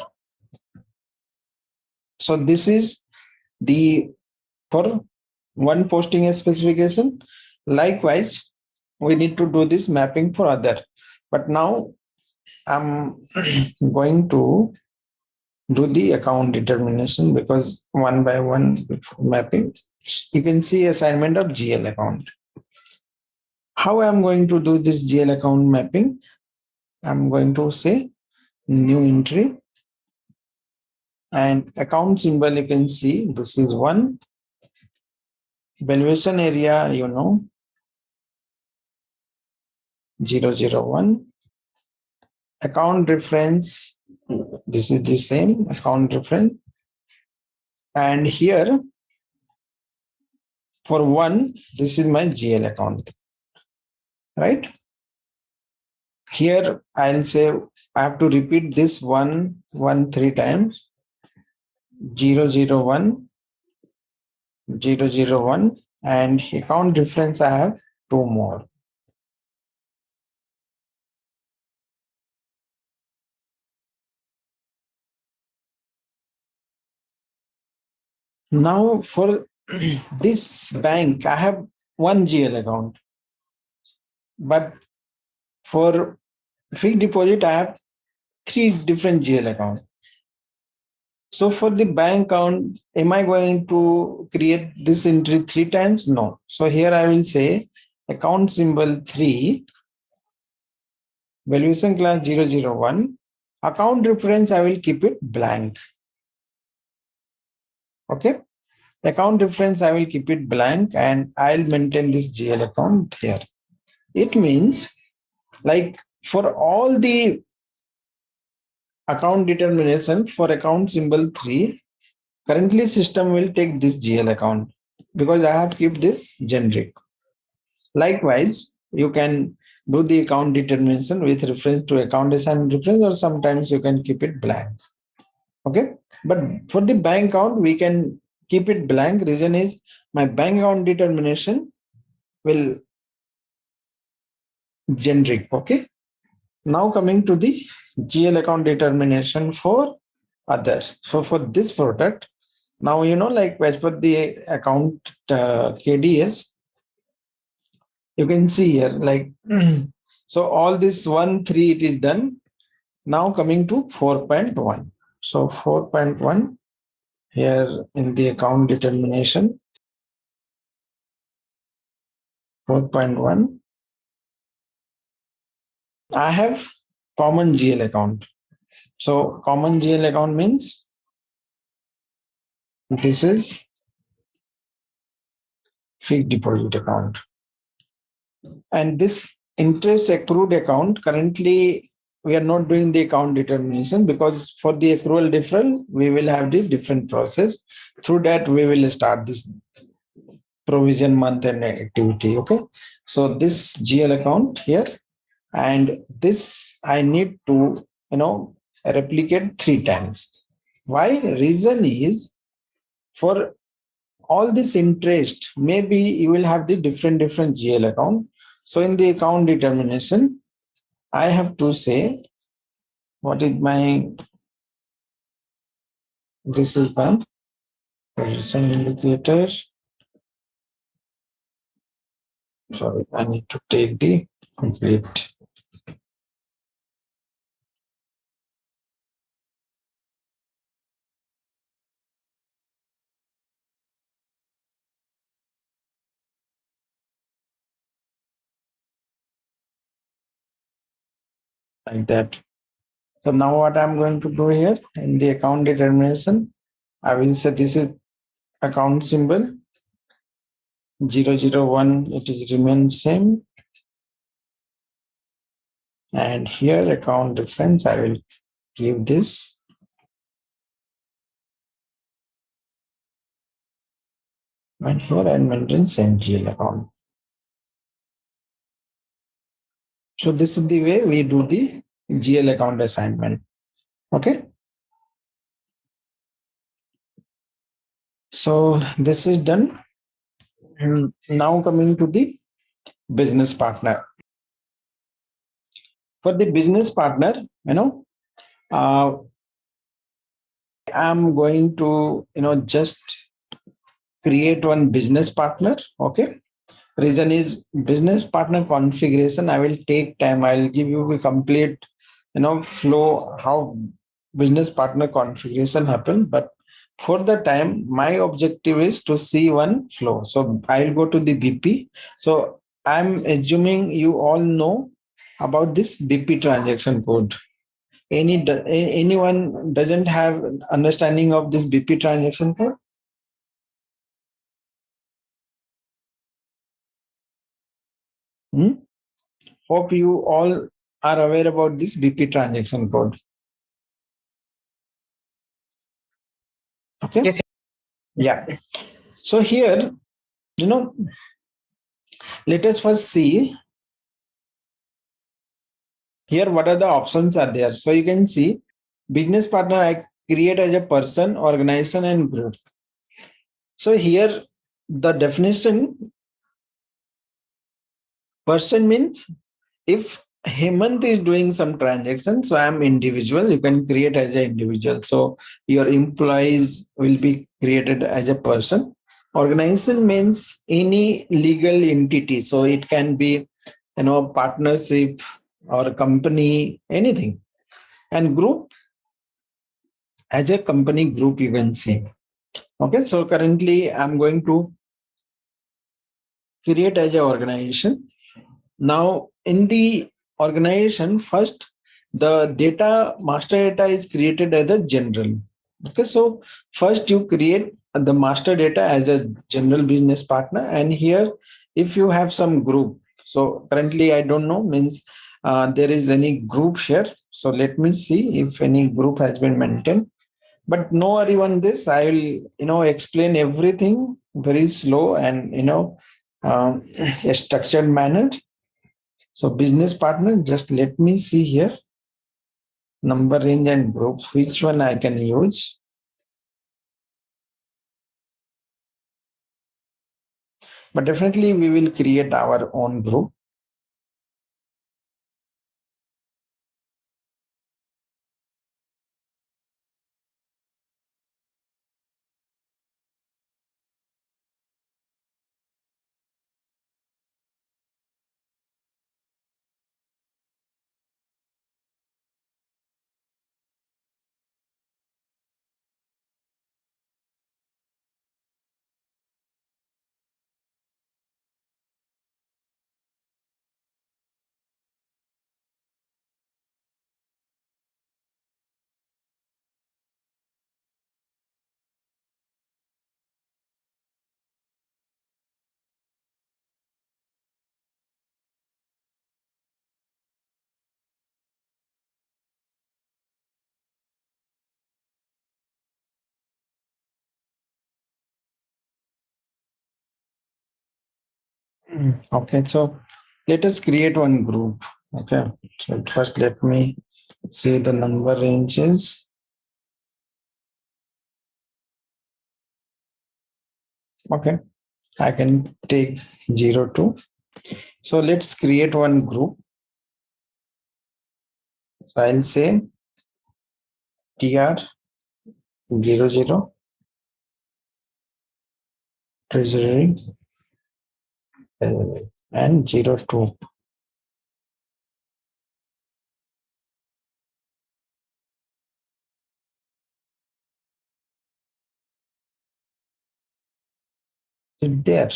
So this is the for one posting a specification. Likewise, we need to do this mapping for other. But now I'm going to do the account determination because one by one mapping. You can see assignment of GL account. How I'm going to do this GL account mapping? I'm going to say new entry and account symbol. You can see this is 1. Valuation area, 001. Account reference, this is the same account reference. And here for 1, this is my GL account, right? Here I'll say I have to repeat this 1 3 times. 001, 001, and account reference I have 2 more. Now for this bank, I have one GL account, but for fixed deposit, I have 3 different GL accounts. So for the bank account, am I going to create this entry 3 times? No. So here I will say account symbol 3, valuation class 001, account reference, I will keep it blank. Okay. Account reference, I will keep it blank and I'll maintain this GL account here. It means like for all the account determination for account symbol 3, currently system will take this GL account because I have kept this generic. Likewise, you can do the account determination with reference to account assignment reference, or sometimes you can keep it blank. Okay, but for the bank account, we can keep it blank. Reason is my bank account determination will generic. Okay, now coming to the GL account determination for others. So for this product, now like as per the account KDS, you can see here like so all this 1, 3 it is done. Now coming to 4.1. So 4.1 here in the account determination. 4.1. I have common GL account. So common GL account means this is fixed deposit account. And this interest accrued account, currently we are not doing the account determination because for the accrual deferral, we will have the different process. Through that, we will start this provision month and activity. Okay. So this GL account here, and this I need to, replicate 3 times. Why? Reason is for all this interest, maybe you will have the different GL account. So in the account determination, I have to say, what is my, this is my position indicator. Sorry, I need to take the complete. Like that. So now what I'm going to do here in the account determination, I will say this is account symbol 001, it is remains same. And here account reference, I will give this. And here I maintain same GL account. So this is the way we do the GL account assignment. Okay. So this is done. And now coming to the business partner. For the business partner, I'm going to, just create one business partner. Okay. Reason is business partner configuration. I will take time. I'll give you a complete, flow how business partner configuration happens. But for the time, my objective is to see one flow. So I'll go to the BP. So I'm assuming you all know about this BP transaction code. Anyone doesn't have understanding of this BP transaction code? Hope you all are aware about this BP transaction code. Okay. Yes. Yeah. So here, let us first see here what are the options are there. So you can see business partner I create as a person, organization, and group. So here the definition, person means if Hemant is doing some transactions, so I'm individual. You can create as an individual. So your employees will be created as a person. Organization means any legal entity. So it can be, partnership or a company, anything. And group, as a company group, you can see. Okay, so currently I'm going to create as an organization. Now, in the organization, first, the data, master data is created as a general. Okay, so first you create the master data as a general business partner. And here, if you have some group, so currently I don't know, means there is any group here. So let me see if any group has been maintained. But no worry on this. I will, explain everything very slow and, a structured manner. So business partner, just let me see here. Number range and groups, which one I can use. But definitely we will create our own group. Okay, so let us create one group. Okay, so first let me see the number ranges. Okay, I can take 0 to. So let's create one group. So I'll say TR 00 Treasury and 02. There.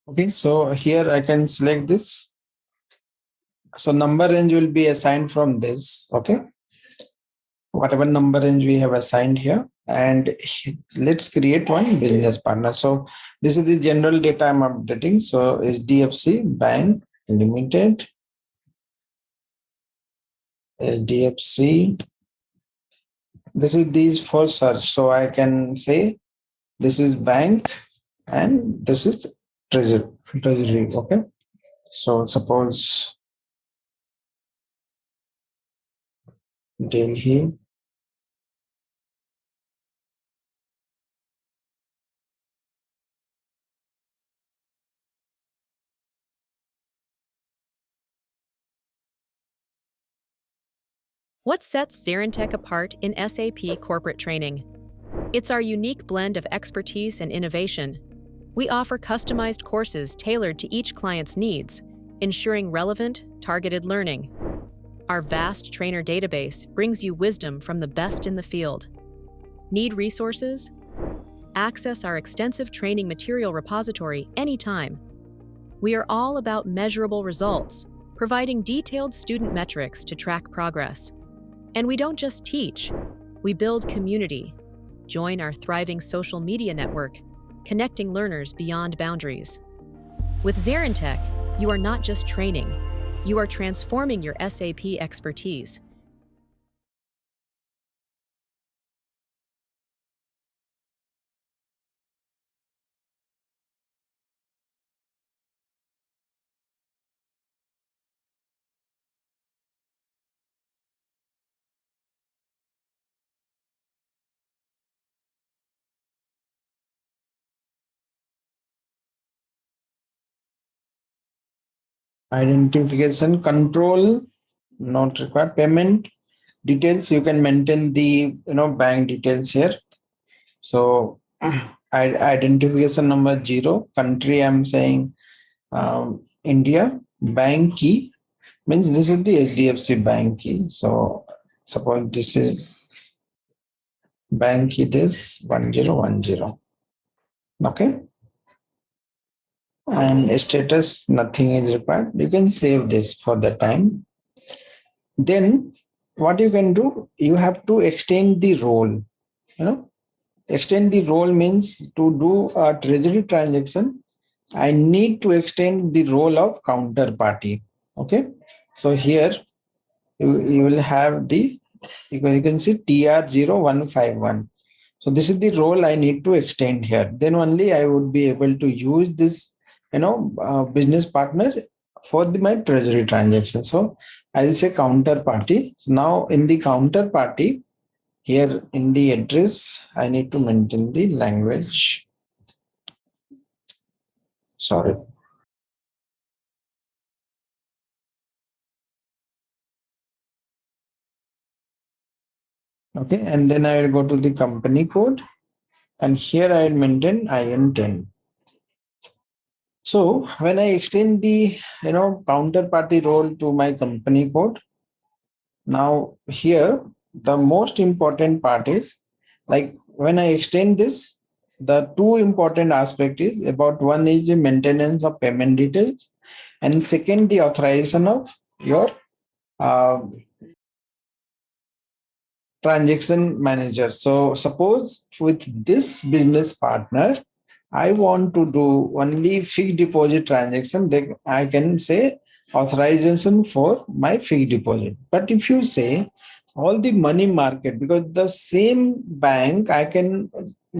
Okay, so here I can select this. So number range will be assigned from this. Okay, whatever number range we have assigned here, and let's create one business partner. So this is the general data I'm updating. So HDFC Bank Limited, HDFC. This is these for search. So I can say this is bank and this is treasury. Okay. So suppose Delhi. What sets ZaranTech apart in SAP corporate training? It's our unique blend of expertise and innovation. We offer customized courses tailored to each client's needs, ensuring relevant, targeted learning. Our vast trainer database brings you wisdom from the best in the field. Need resources? Access our extensive training material repository anytime. We are all about measurable results, providing detailed student metrics to track progress. And we don't just teach, we build community. Join our thriving social media network, connecting learners beyond boundaries. With ZaranTech, you are not just training, you are transforming your SAP expertise. Identification, control, not required. Payment details, you can maintain the bank details here. So identification number 0, country I'm saying India, bank key means this is the HDFC bank key. So suppose this is bank key, this 1010. Okay. And status, nothing is required. You can save this for the time. Then what you can do, you have to extend the role. Extend the role means to do a treasury transaction, I need to extend the role of counterparty. Okay. So here you will have the, you can see TR0151. So this is the role I need to extend here. Then only I would be able to use this, business partner for my treasury transaction. So I'll say counterparty. So now in the counterparty, here in the address, I need to maintain the language. Sorry. Okay, and then I will go to the company code, and here I will maintain IN10. So when I extend the counterparty role to my company code, now here the most important part is, like when I extend this, the two important aspect is about, one is the maintenance of payment details, and second the authorization of your transaction manager. So suppose with this business partner, I want to do only fixed deposit transaction, then I can say authorization for my fixed deposit. But if you say all the money market, because the same bank, I can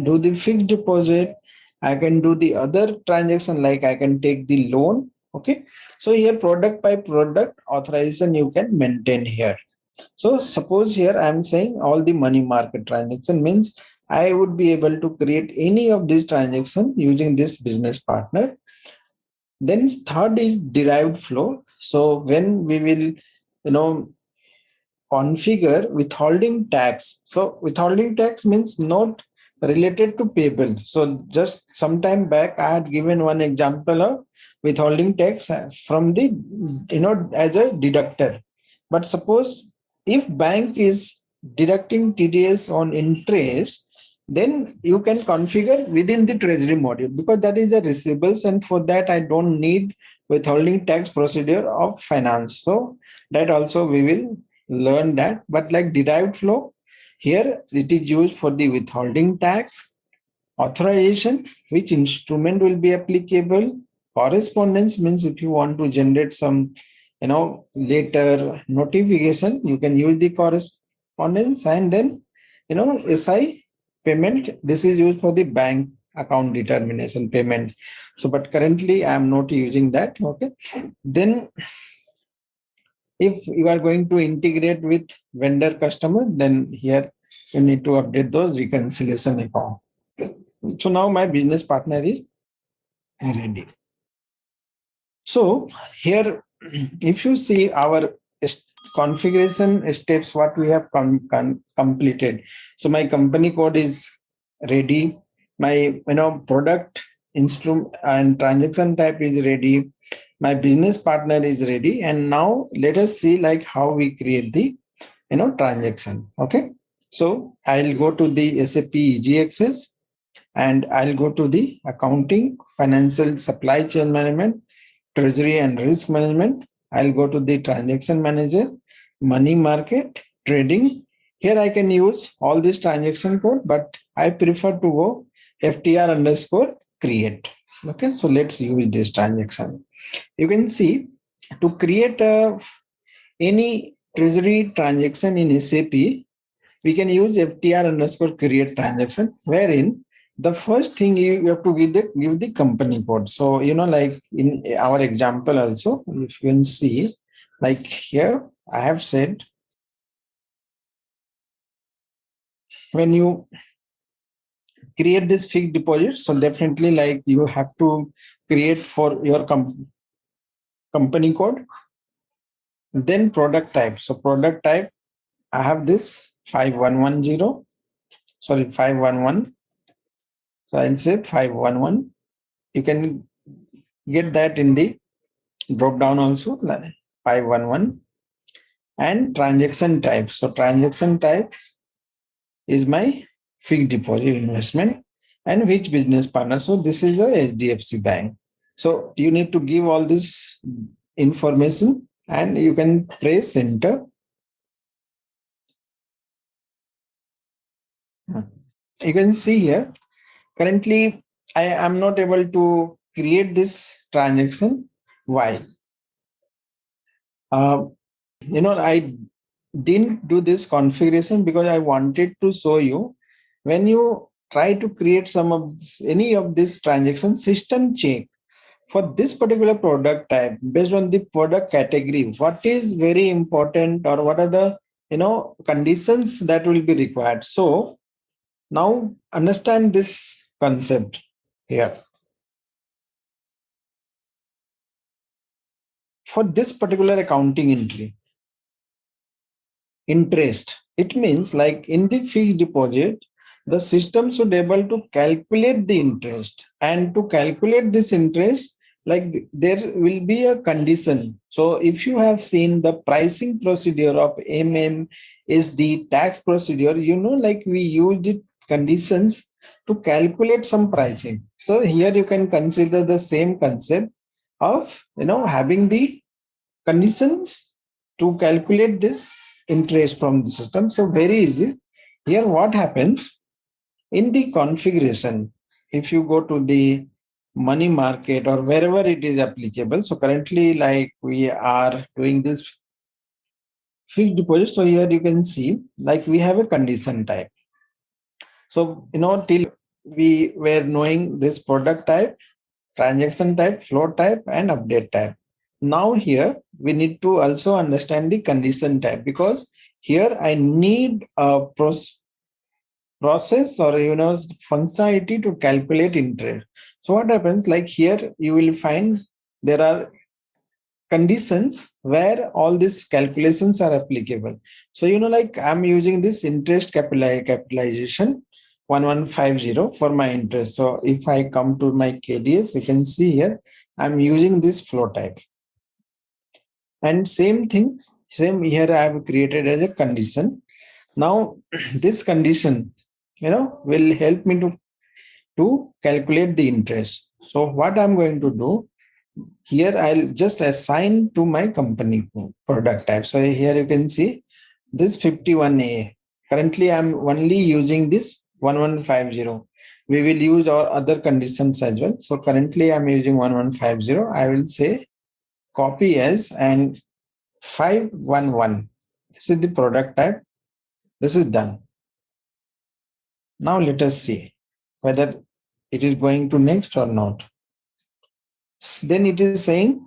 do the fixed deposit, I can do the other transaction, like I can take the loan. Okay. So here product by product authorization you can maintain here. So suppose here I am saying all the money market transaction means I would be able to create any of these transactions using this business partner. Then third is derived flow. So when we will, configure withholding tax. So withholding tax means not related to payable. So just some time back, I had given one example of withholding tax from the, as a deductor. But suppose if bank is deducting TDS on interest, then you can configure within the treasury module, because that is the receivables, and for that I don't need withholding tax procedure of finance. So that also we will learn that. But like derived flow, here it is used for the withholding tax, authorization, which instrument will be applicable, correspondence means if you want to generate some later notification, you can use the correspondence, and then SI payment, this is used for the bank account determination payment. So but currently I am not using that. Okay. Then if you are going to integrate with vendor customer, then here you need to update those reconciliation account. So now my business partner is ready. So here, if you see our configuration steps, what we have completed. So my company code is ready. My product, instrument and transaction type is ready. My business partner is ready. And now let us see like how we create the transaction. Okay. So I'll go to the SAP Easy Access, and I'll go to the accounting, financial supply chain management, treasury and risk management. I'll go to the transaction manager, money market, trading. Here I can use all this transaction code, but I prefer to go FTR_create. Okay, so let's use this transaction. You can see to create any treasury transaction in SAP, we can use FTR_create transaction, wherein the first thing you have to give the company code. So, like in our example also, if you can see, like here, I have said, when you create this fixed deposit, so definitely like you have to create for your company code, then product type. So product type, I have this 5110, sorry, 511. So I'll say 511. You can get that in the drop down also, 511. And transaction type. So transaction type is my fixed deposit investment and which business partner. So this is a HDFC bank. So you need to give all this information and you can press enter. You can see here, currently I am not able to create this transaction. Why? I didn't do this configuration because I wanted to show you when you try to create any of this transaction, system check for this particular product type based on the product category, what is very important or what are the conditions that will be required. So now understand this concept here. For this particular accounting entry, interest, it means like in the fixed deposit, the system should be able to calculate the interest, and to calculate this interest, like there will be a condition. So if you have seen the pricing procedure of MMSD tax procedure, like we used it conditions to calculate some pricing. So here you can consider the same concept of having the conditions to calculate this interest from the system. So very easy. Here what happens in the configuration, if you go to the money market or wherever it is applicable. So currently like we are doing this fixed deposit. So here you can see like we have a condition type. So till we were knowing this product type, transaction type, flow type, and update type. Now here we need to also understand the condition type, because here I need a process or functionality to calculate interest. So what happens, like here you will find there are conditions where all these calculations are applicable. So like I'm using this interest capitalization 1150 for my interest. So if I come to my KDS, you can see here I'm using this flow type. And same thing, same here I have created as a condition. Now this condition will help me to calculate the interest. So what I'm going to do here, I'll just assign to my company product type. So here you can see this 51A. Currently I'm only using this 1150. We will use our other conditions as well. So currently I'm using 1150. I will say copy as and 511. This is the product type. This is done. Now let us see whether it is going to next or not. Then it is saying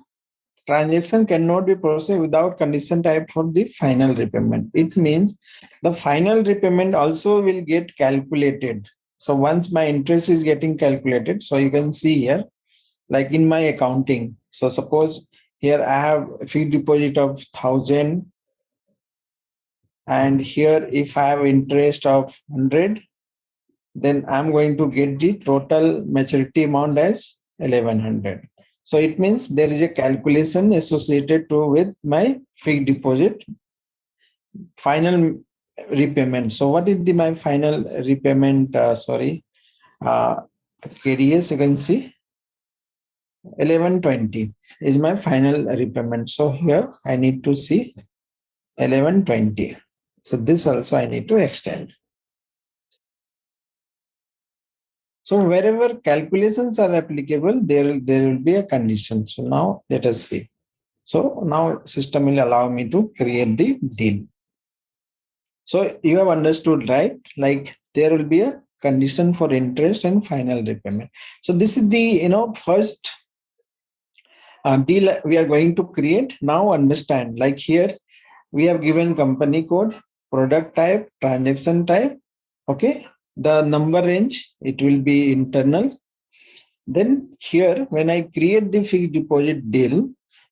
transaction cannot be processed without condition type for the final repayment. It means the final repayment also will get calculated. So once my interest is getting calculated, so you can see here, like in my accounting. So suppose here I have a fixed deposit of 1,000, and here if I have interest of 100, then I'm going to get the total maturity amount as 1,100. So it means there is a calculation associated with my fixed deposit final repayment. So what is my final repayment? KDS, you can see 1120 is my final repayment. So here I need to see 1120. So this also I need to extend. So wherever calculations are applicable, there will be a condition. So now let us see. So now system will allow me to create the deal. So you have understood, right? Like there will be a condition for interest and final repayment. So this is the first deal we are going to create. Now understand, like here we have given company code, product type, transaction type. Okay, the number range, it will be internal. Then here, when I create the fixed deposit deal,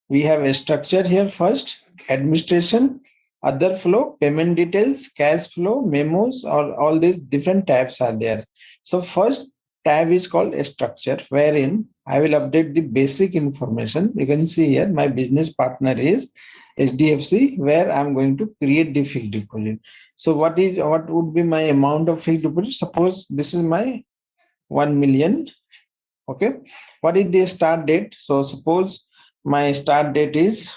we have a structure here first, administration, other flow, payment details, cash flow, memos, or all these different tabs are there. So first tab is called a structure, wherein I will update the basic information. You can see here, my business partner is HDFC, where I'm going to create the fixed deposit. So what would be my amount of fixed deposit? Suppose this is my 1 million. Okay, what is the start date? So suppose my start date is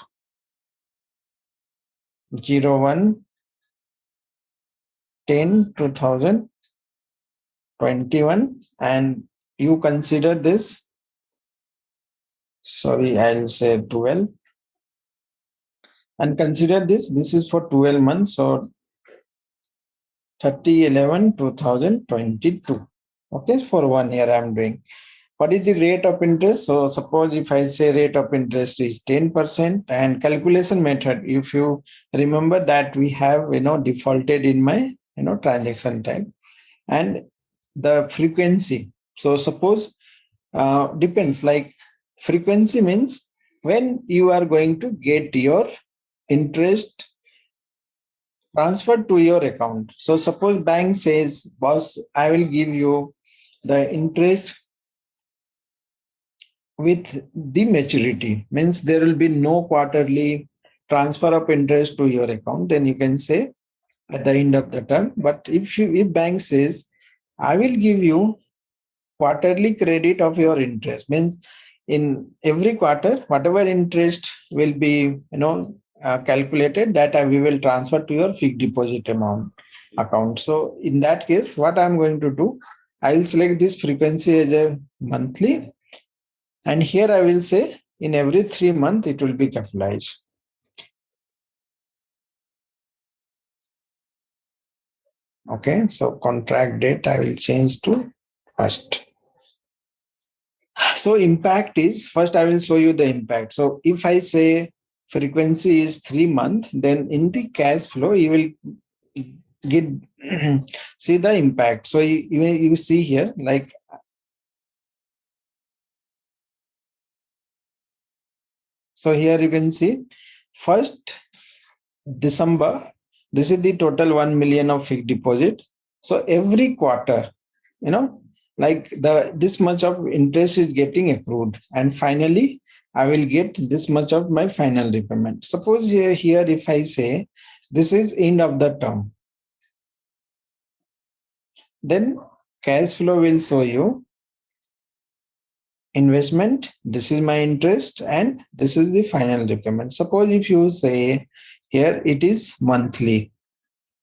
01/10/2021, and you consider this, sorry, I'll say 12, and consider this is for 12 months, so 30/11/2022. Okay, for 1 year I'm doing. What is the rate of interest? So suppose if I say rate of interest is 10%, and calculation method, if you remember that we have defaulted in my transaction type, and the frequency. So suppose depends, like frequency means when you are going to get your interest transferred to your account. So suppose bank says, boss, I will give you the interest with the maturity, means there will be no quarterly transfer of interest to your account, then you can say at the end of the term. But if bank says, I will give you quarterly credit of your interest, means in every quarter whatever interest will be calculated, that we will transfer to your fixed deposit account. So in that case, what I'm going to do, I will select this frequency as a monthly, and here I will say in every 3 months it will be capitalized. Okay, so contract date I will change to first. So impact is, first I will show you the impact. So if I say frequency is 3 months, then in the cash flow you will get see the impact. So you see here, like so here you can see 1st December, this is the total 1 million of fixed deposit. So every quarter, like this much of interest is getting accrued, and finally I will get this much of my final repayment. Suppose here if I say this is end of the term, then cash flow will show you investment, this is my interest, and this is the final repayment. Suppose if you say here it is monthly,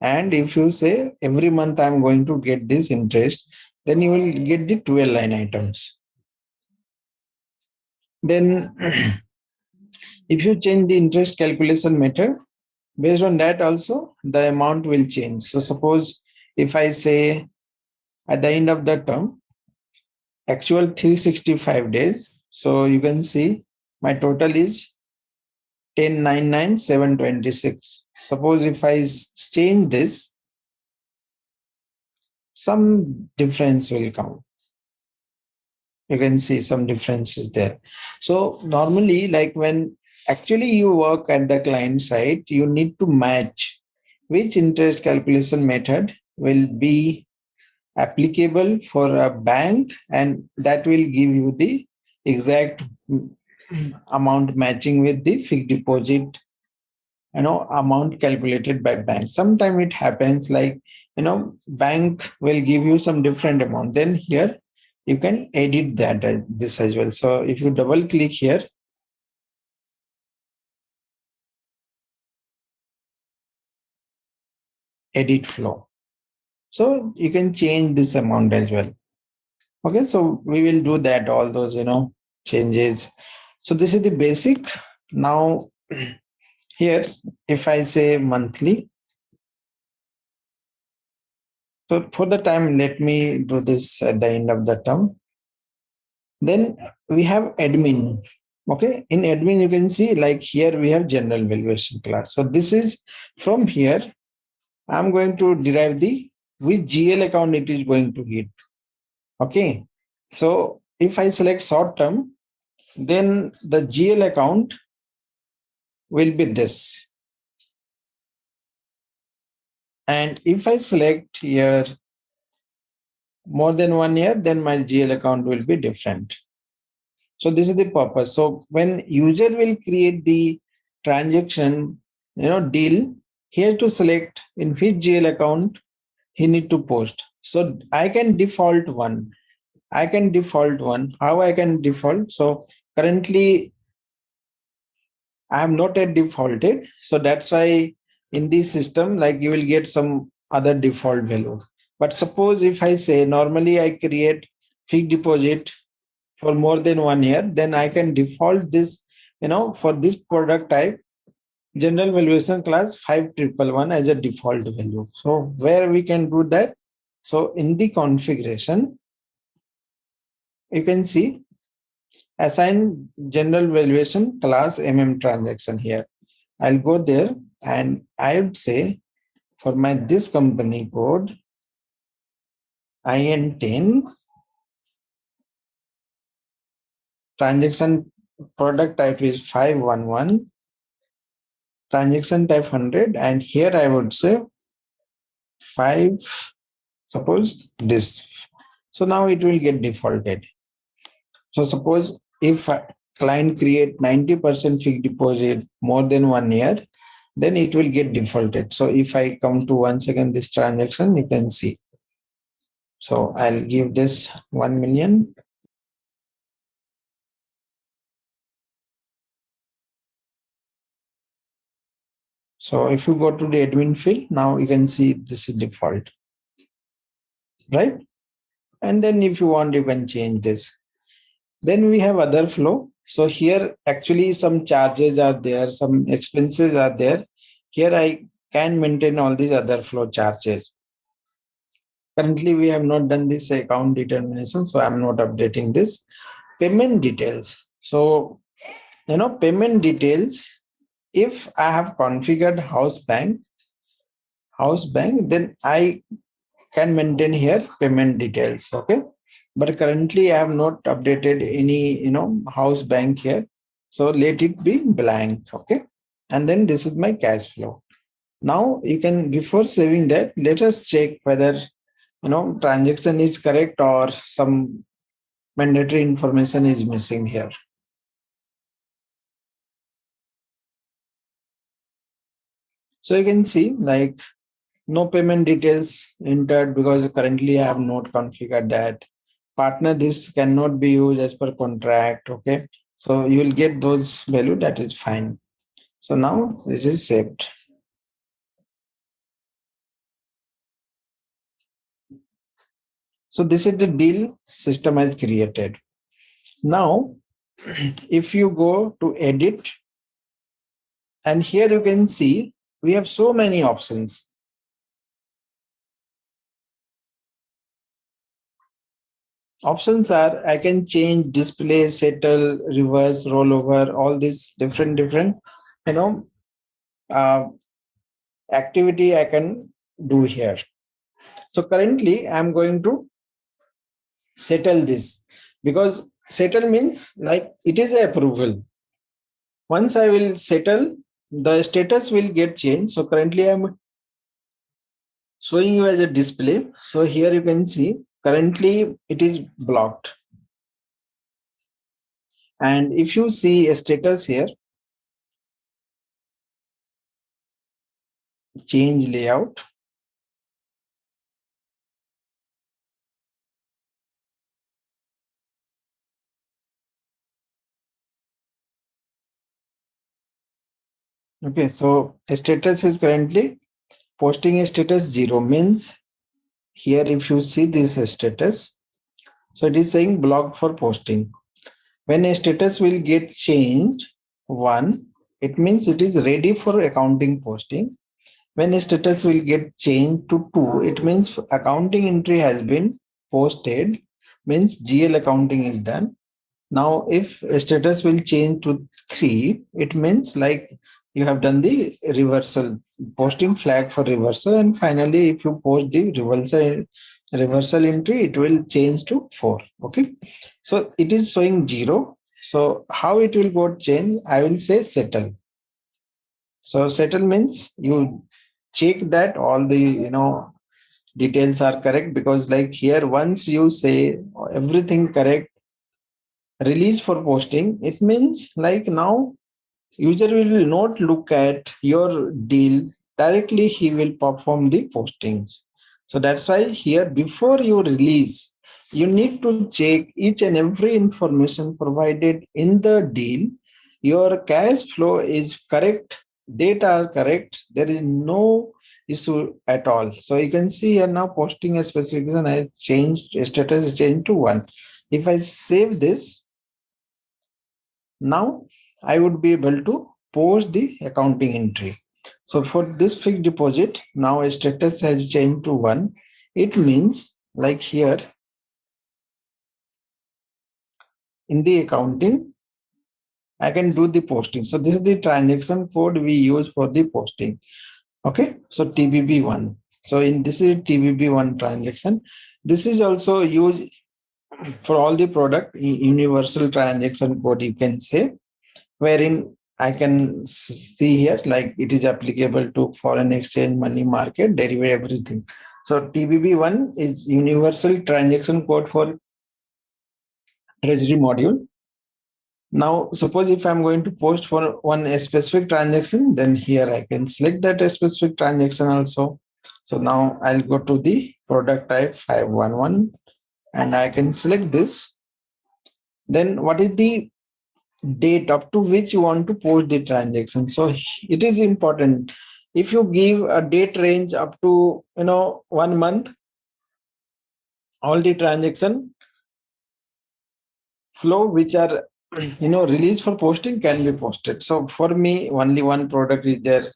and if you say every month I'm going to get this interest, then you will get the 12 line items. Then if you change the interest calculation method, based on that also the amount will change. So suppose if I say at the end of the term, actual 365 days, so you can see my total is 10,99,726. Suppose if I change this, some difference will come. You can see some differences there. So normally, like when actually you work at the client side, you need to match which interest calculation method will be applicable for a bank, and that will give you the exact amount matching with the fixed deposit amount calculated by bank. Sometimes it happens like bank will give you some different amount, then here you can edit that this as well. So if you double click here, edit flow. So you can change this amount as well. Okay, so we will do that, all those, changes. So this is the basic. Now here, if I say monthly, so for the time, let me do this at the end of the term. Then we have admin. Okay, in admin, you can see like here we have general valuation class. So this is from here, I'm going to derive the which GL account it is going to hit. Okay, so if I select short term, then the GL account will be this. And if I select here more than 1 year, then my GL account will be different. So this is the purpose. So when user will create the transaction, deal, he has to select in which GL account he need to post. So I can default one. How I can default? So currently I have not yet defaulted. So that's why in this system, like you will get some other default value. But suppose if I say normally I create fixed deposit for more than 1 year, then I can default this, for this product type, general valuation class 5111 as a default value. So where we can do that? So in the configuration, you can see assign general valuation class transaction here. I'll go there and I would say for my this company code IN10 transaction product type is 511, transaction type 100, and here I would say 5, suppose this. So now it will get defaulted. So suppose if a client create 90% fixed deposit more than 1 year, then it will get defaulted. So if I come to once again this transaction, you can see. So I'll give this 1 million. So if you go to the admin field, now you can see this is default, right? And then if you want, you can change this. Then we have other flow. So here actually some charges are there, some expenses are there. Here I can maintain all these other flow charges. Currently we have not done this account determination, so I'm not updating this. Payment details. So, payment details, if I have configured house bank, then I can maintain here payment details. Okay. But currently I have not updated any, house bank here. So let it be blank. Okay. And then this is my cash flow. Now you can, before saving that, let us check whether, transaction is correct or some mandatory information is missing here. So you can see like no payment details entered because currently I have not configured that. Partner, this cannot be used as per contract. Okay. So you will get those value, that is fine. So now this is saved. So this is the deal system has created. Now, if you go to edit, and here you can see we have so many options. Options are I can change, display, settle, reverse, rollover, all these different, activity I can do here. So currently I'm going to settle this because settle means like it is an approval. Once I will settle, the status will get changed. So currently I'm showing you as a display. So here you can see currently it is blocked. And if you see a status here, change layout. Okay, so status is currently posting a status 0 means here if you see this status, so it is saying blocked for posting. When a status will get changed 1, it means it is ready for accounting posting. When a status will get changed to 2, it means accounting entry has been posted, means GL accounting is done. Now, if a status will change to 3, it means like you have done the reversal, posting flag for reversal. And finally, if you post the reversal entry, it will change to 4. Okay. So it is showing 0. So how it will go change? I will say settle. So settle means you check that all the, details are correct, because like here, once you say everything correct, release for posting, it means like now user will not look at your deal directly, he will perform the postings. So that's why here before you release, you need to check each and every information provided in the deal. Your cash flow is correct, data are correct, there is no issue at all. So you can see here now posting a specification, I changed status is changed to 1. If I save this, now I would be able to post the accounting entry. So for this fixed deposit, now a status has changed to 1. It means like here in the accounting, I can do the posting. So this is the transaction code we use for the posting. Okay, so TBB1. So in this is TBB1 transaction. This is also used for all the product, universal transaction code you can say, wherein I can see here like it is applicable to foreign exchange, money market, derivative, everything. So TBB1 is universal transaction code for Treasury module. Now, suppose if I'm going to post for one specific transaction, then here I can select that specific transaction also. So now I'll go to the product type 511 and I can select this. Then what is the date up to which you want to post the transaction? So it is important. If you give a date range up to 1 month, all the transaction flow which are released for posting can be posted. So for me, only one product is there.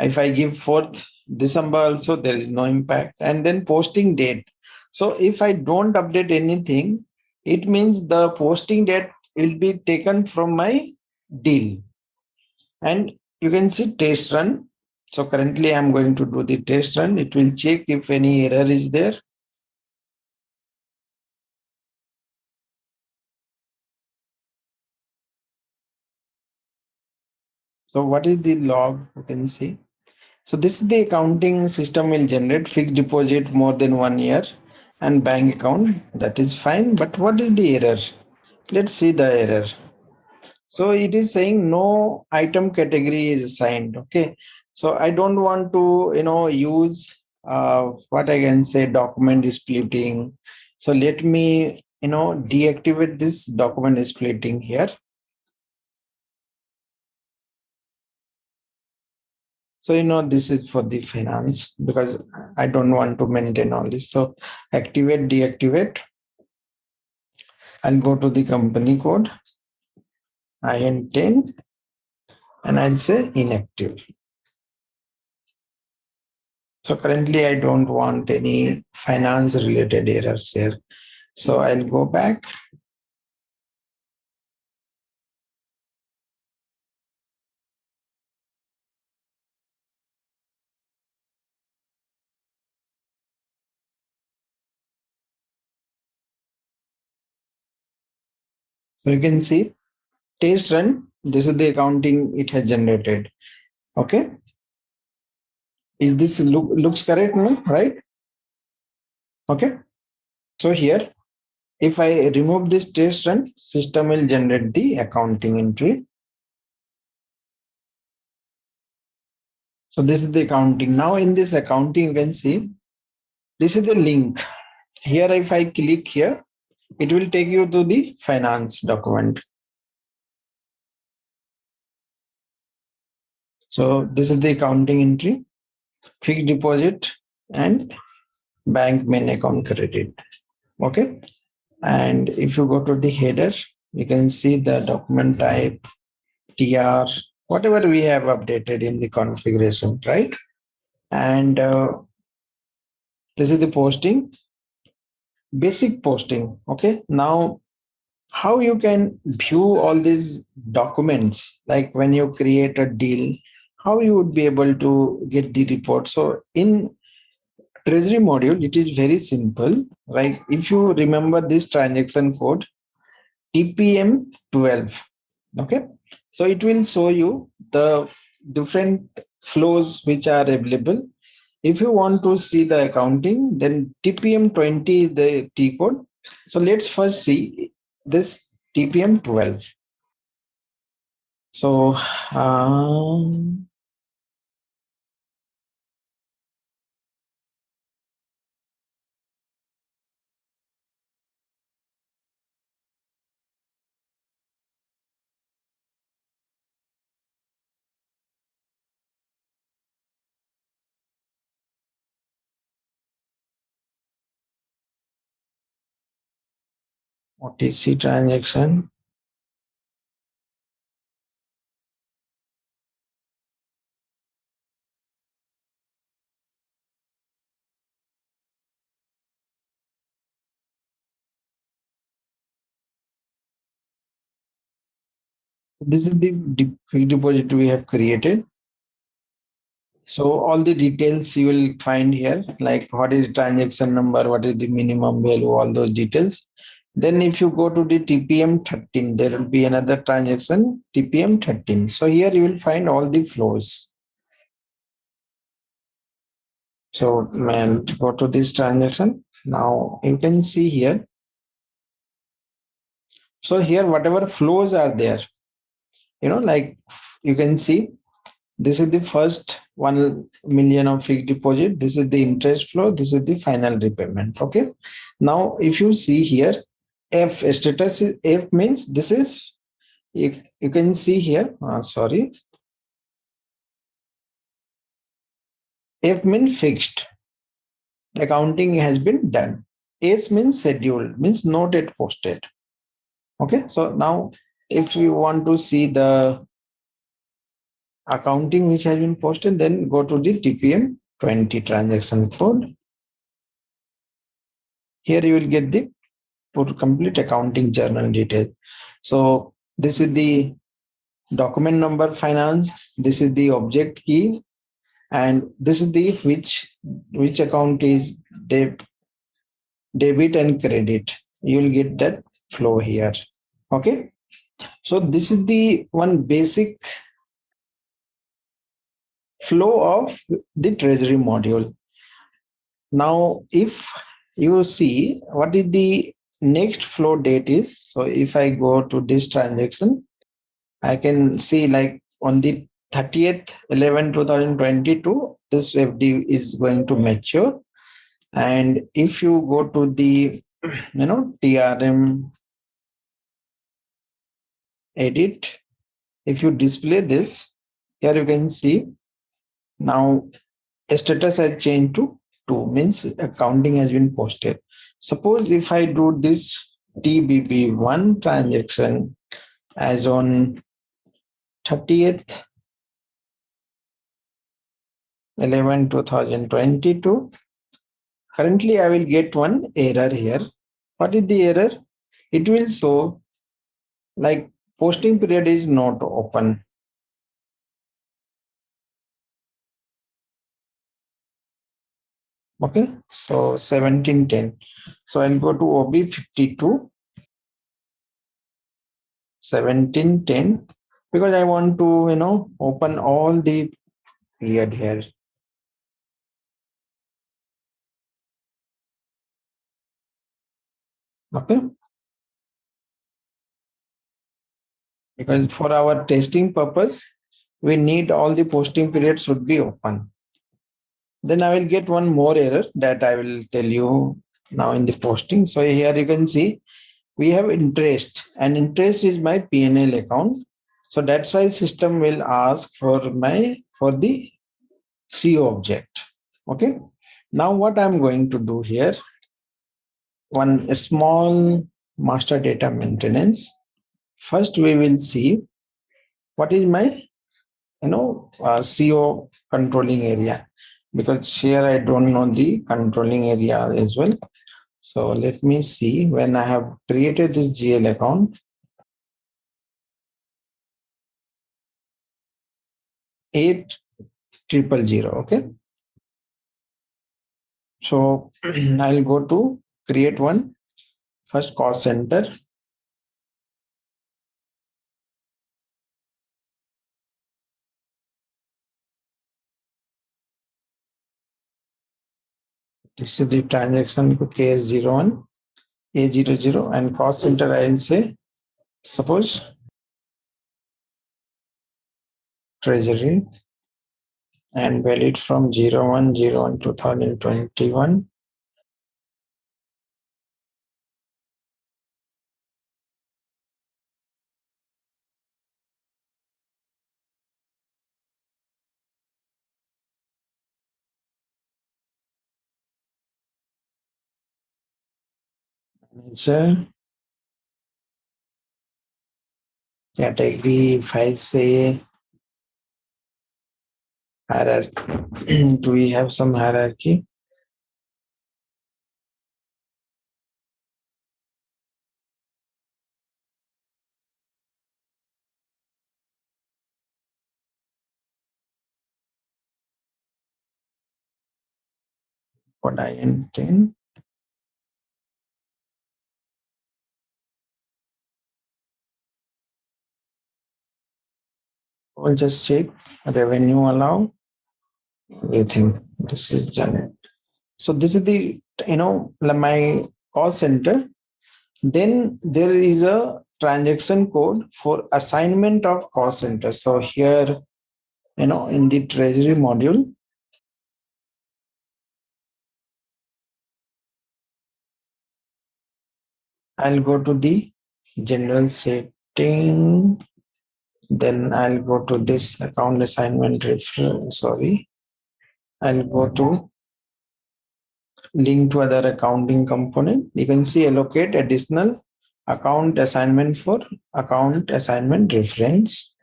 If I give 4th December also, there is no impact. And then posting date. So if I don't update anything, it means the posting date will be taken from my deal. And you can see test run. So currently I'm going to do the test run. It will check if any error is there. So what is the log? You can see. So this is the accounting system will generate fixed deposit more than 1 year and bank account. That is fine. But what is the error? Let's see the error. So it is saying no item category is assigned. Okay. So I don't want to, use what I can say document splitting. So let me, deactivate this document splitting here. So, this is for the finance because I don't want to maintain all this. So activate, deactivate. I'll go to the company code, IN10, and I'll say inactive. So currently I don't want any finance related errors here. So I'll go back. So you can see test run. This is the accounting it has generated. Okay. Is this looks correct now, right? Okay. So here, if I remove this test run, system will generate the accounting entry. So this is the accounting. Now in this accounting, you can see this is the link. Here, if I click here, it will take you to the finance document. So this is the accounting entry, fixed deposit and bank main account credit. Okay. And if you go to the header, you can see the document type, TR, whatever we have updated in the configuration, right? And this is the posting, basic posting. Okay. Now, how you can view all these documents, like when you create a deal, how you would be able to get the report. So in Treasury module, it is very simple. Right? If you remember this transaction code, TPM 12. Okay. So it will show you the different flows which are available. If you want to see the accounting, then TPM 20 is the T code. So let's first see this TPM 12. So OTC transaction. This is the fixed deposit we have created. So all the details you will find here, like what is the transaction number, what is the minimum value, all those details. Then if you go to the TPM 13, there will be another transaction, TPM 13. So here you will find all the flows. So man, go to this transaction. Now you can see here. So here, whatever flows are there, like you can see, this is the first 1 million of fixed deposit. This is the interest flow. This is the final repayment. Okay. Now, if you see here, F status is F means this is, you can see here, sorry. F means fixed. Accounting has been done. S means scheduled, means not yet posted. Okay. So now if you want to see the accounting which has been posted, then go to the TPM 20 transaction code. Here you will get the complete accounting journal detail. So this is the document number finance. This is the object key, and this is the which account is debit and credit. You will get that flow here. Okay. So this is the one basic flow of the Treasury module. Now, if you see what is the next flow date is, so if I go to this transaction, I can see like on the 30th 11/2022, this FD is going to mature. And if you go to the TRM edit, if you display this, here you can see now status has changed to 2, means accounting has been posted. Suppose if I do this TBP1 transaction as on 30th 11/2022, currently I will get one error here. What is the error? It will show like posting period is not open. Okay, so 1710. So I'll go to OB52 1710 because I want to open all the period here. Okay, because for our testing purpose we need all the posting periods should be open. Then I will get one more error that I will tell you now in the posting. So here you can see we have interest, and interest is my P&L account. So that's why system will ask for the CO object. Okay. Now what I'm going to do here, one small master data maintenance. First, we will see what is my CO controlling area, because here I don't know the controlling area as well. So let me see when I have created this GL account. 8000. Okay. So I'll go to create one. First cost center. This is the transaction KS01, A00, and cost center I'll say, suppose Treasury, and valid from 01/01/2021. Manager, category, file say hierarchy. Do we have some hierarchy? What I intend. We'll just check revenue allow. You think this is done. So this is the my cost center. Then there is a transaction code for assignment of cost center. So here, in the treasury module, I'll go to the general setting. Then I'll go to this account assignment reference. Sorry. I'll go to link to other accounting component. You can see allocate additional account assignment for account assignment reference.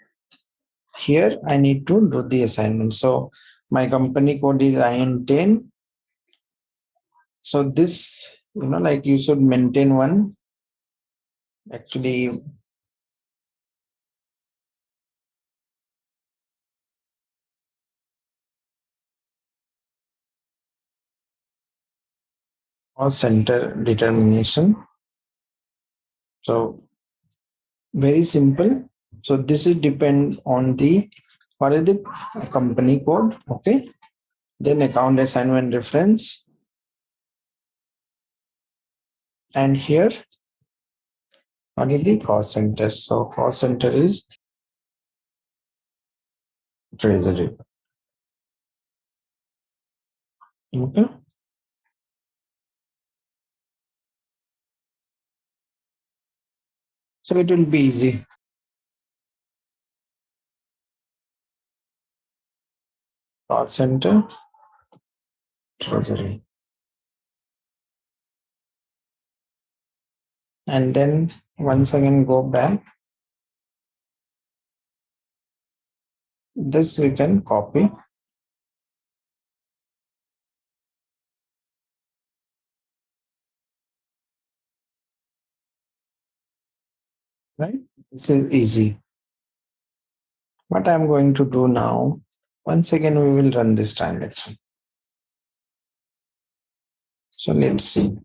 Here I need to do the assignment. So my company code is IN10. So this, like you should maintain one. Actually, cost center determination. So very simple. So this is depend on what is the company code. Okay. Then account assignment reference. And here, what is the cost center? So cost center is treasury. Okay. So it will be easy. Cost center, treasury. And then once again go back. This you can copy. Right? This is easy. What I'm going to do now, once again we will run this transaction. So let's see.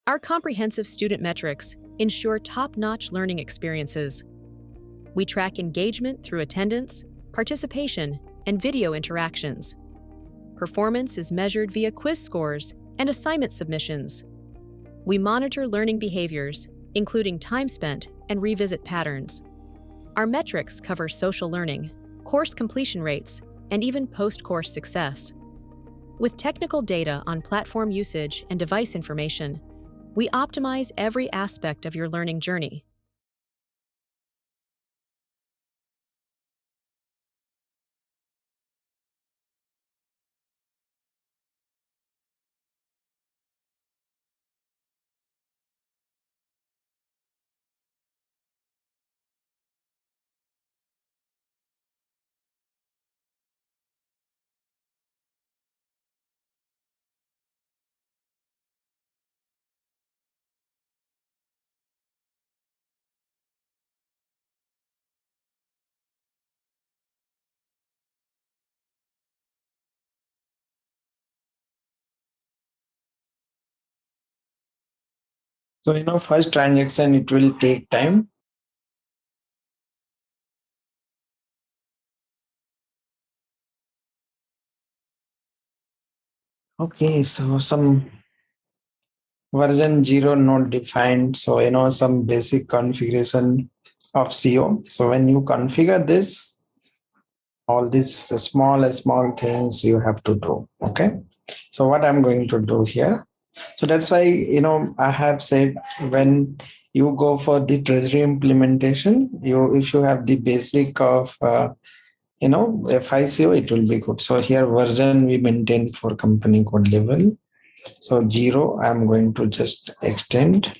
Our comprehensive student metrics ensure top-notch learning experiences. We track engagement through attendance, participation, and video interactions. Performance is measured via quiz scores and assignment submissions. We monitor learning behaviors, including time spent and revisit patterns. Our metrics cover social learning, course completion rates, and even post-course success. With technical data on platform usage and device information, we optimize every aspect of your learning journey. So, first transaction, it will take time. Okay, so some version 0 not defined. So, some basic configuration of CO. So when you configure this, all these small things you have to do. Okay. So what I'm going to do here. So that's why, I have said when you go for the Treasury implementation, if you have the basic of, FICO, it will be good. So here version we maintain for company code level. So 0, I'm going to just extend.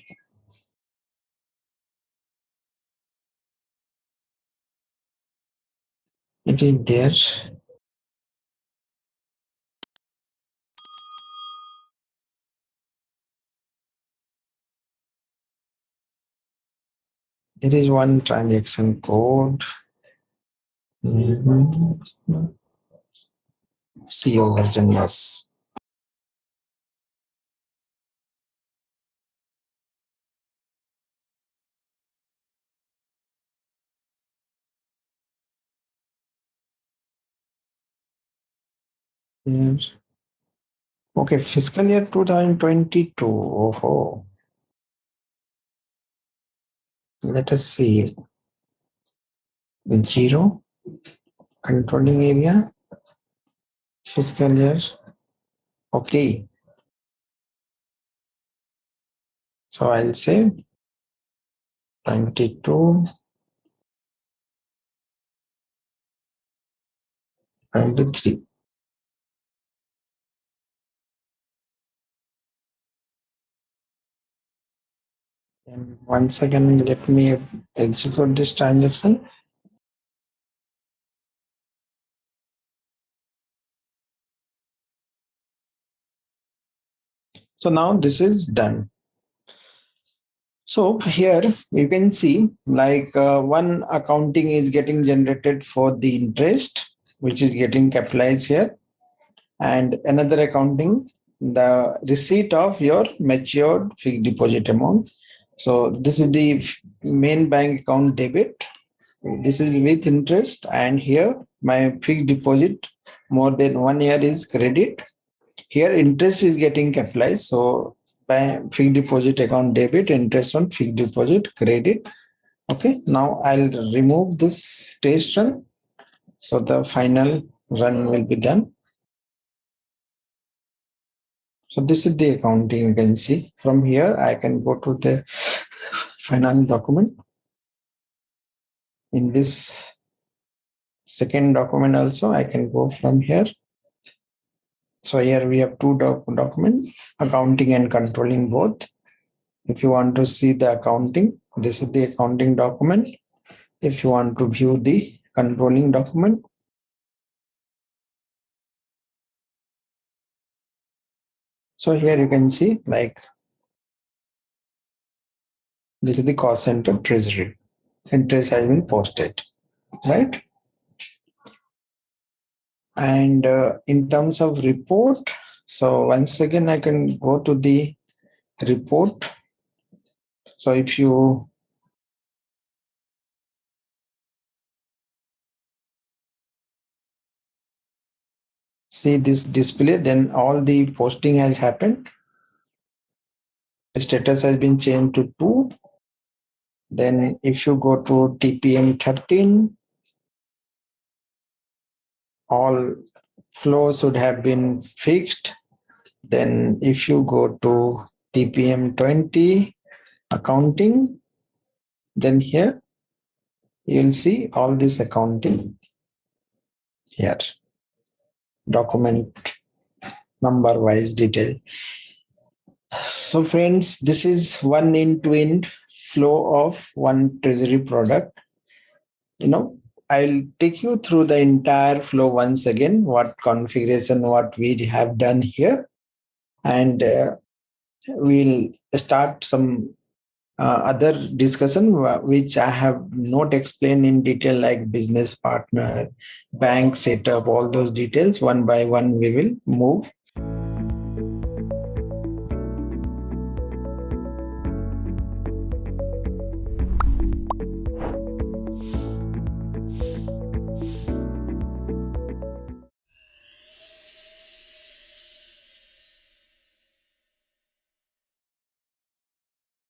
It is there. There is one transaction code. CO version, yes. Yes. Okay, fiscal year 2022. Oh, let us see. 0, controlling area, fiscal year. Okay. So I'll say 22, 23. And once again, let me execute this transaction. So now this is done. So here you can see one accounting is getting generated for the interest, which is getting capitalized here. And another accounting, the receipt of your matured fixed deposit amount. So this is the main bank account debit. This is with interest, and here my fixed deposit more than 1 year is credit. Here interest is getting capitalized. So by fixed deposit account debit, interest on fixed deposit credit. Okay, now I'll remove this test run. So the final run will be done. So this is the accounting. You can see from here, I can go to the finance document. In this second document also, I can go from here. So here we have two documents, accounting and controlling both. If you want to see the accounting, this is the accounting document. If you want to view the controlling document, so here you can see this is the cost center treasury. Interest has been posted, right? And in terms of report, so once again, I can go to the report. So if you see this display, then all the posting has happened. The status has been changed to 2. Then if you go to TPM 13, all flows should have been fixed. Then if you go to TPM 20, accounting, then here you'll see all this accounting here, document number wise details. So friends, this is one end-to-end flow of one treasury product. I'll take you through the entire flow once again, what configuration, what we have done here. And we'll start some other discussion which I have not explained in detail, like business partner, bank setup, all those details. One by one we will move.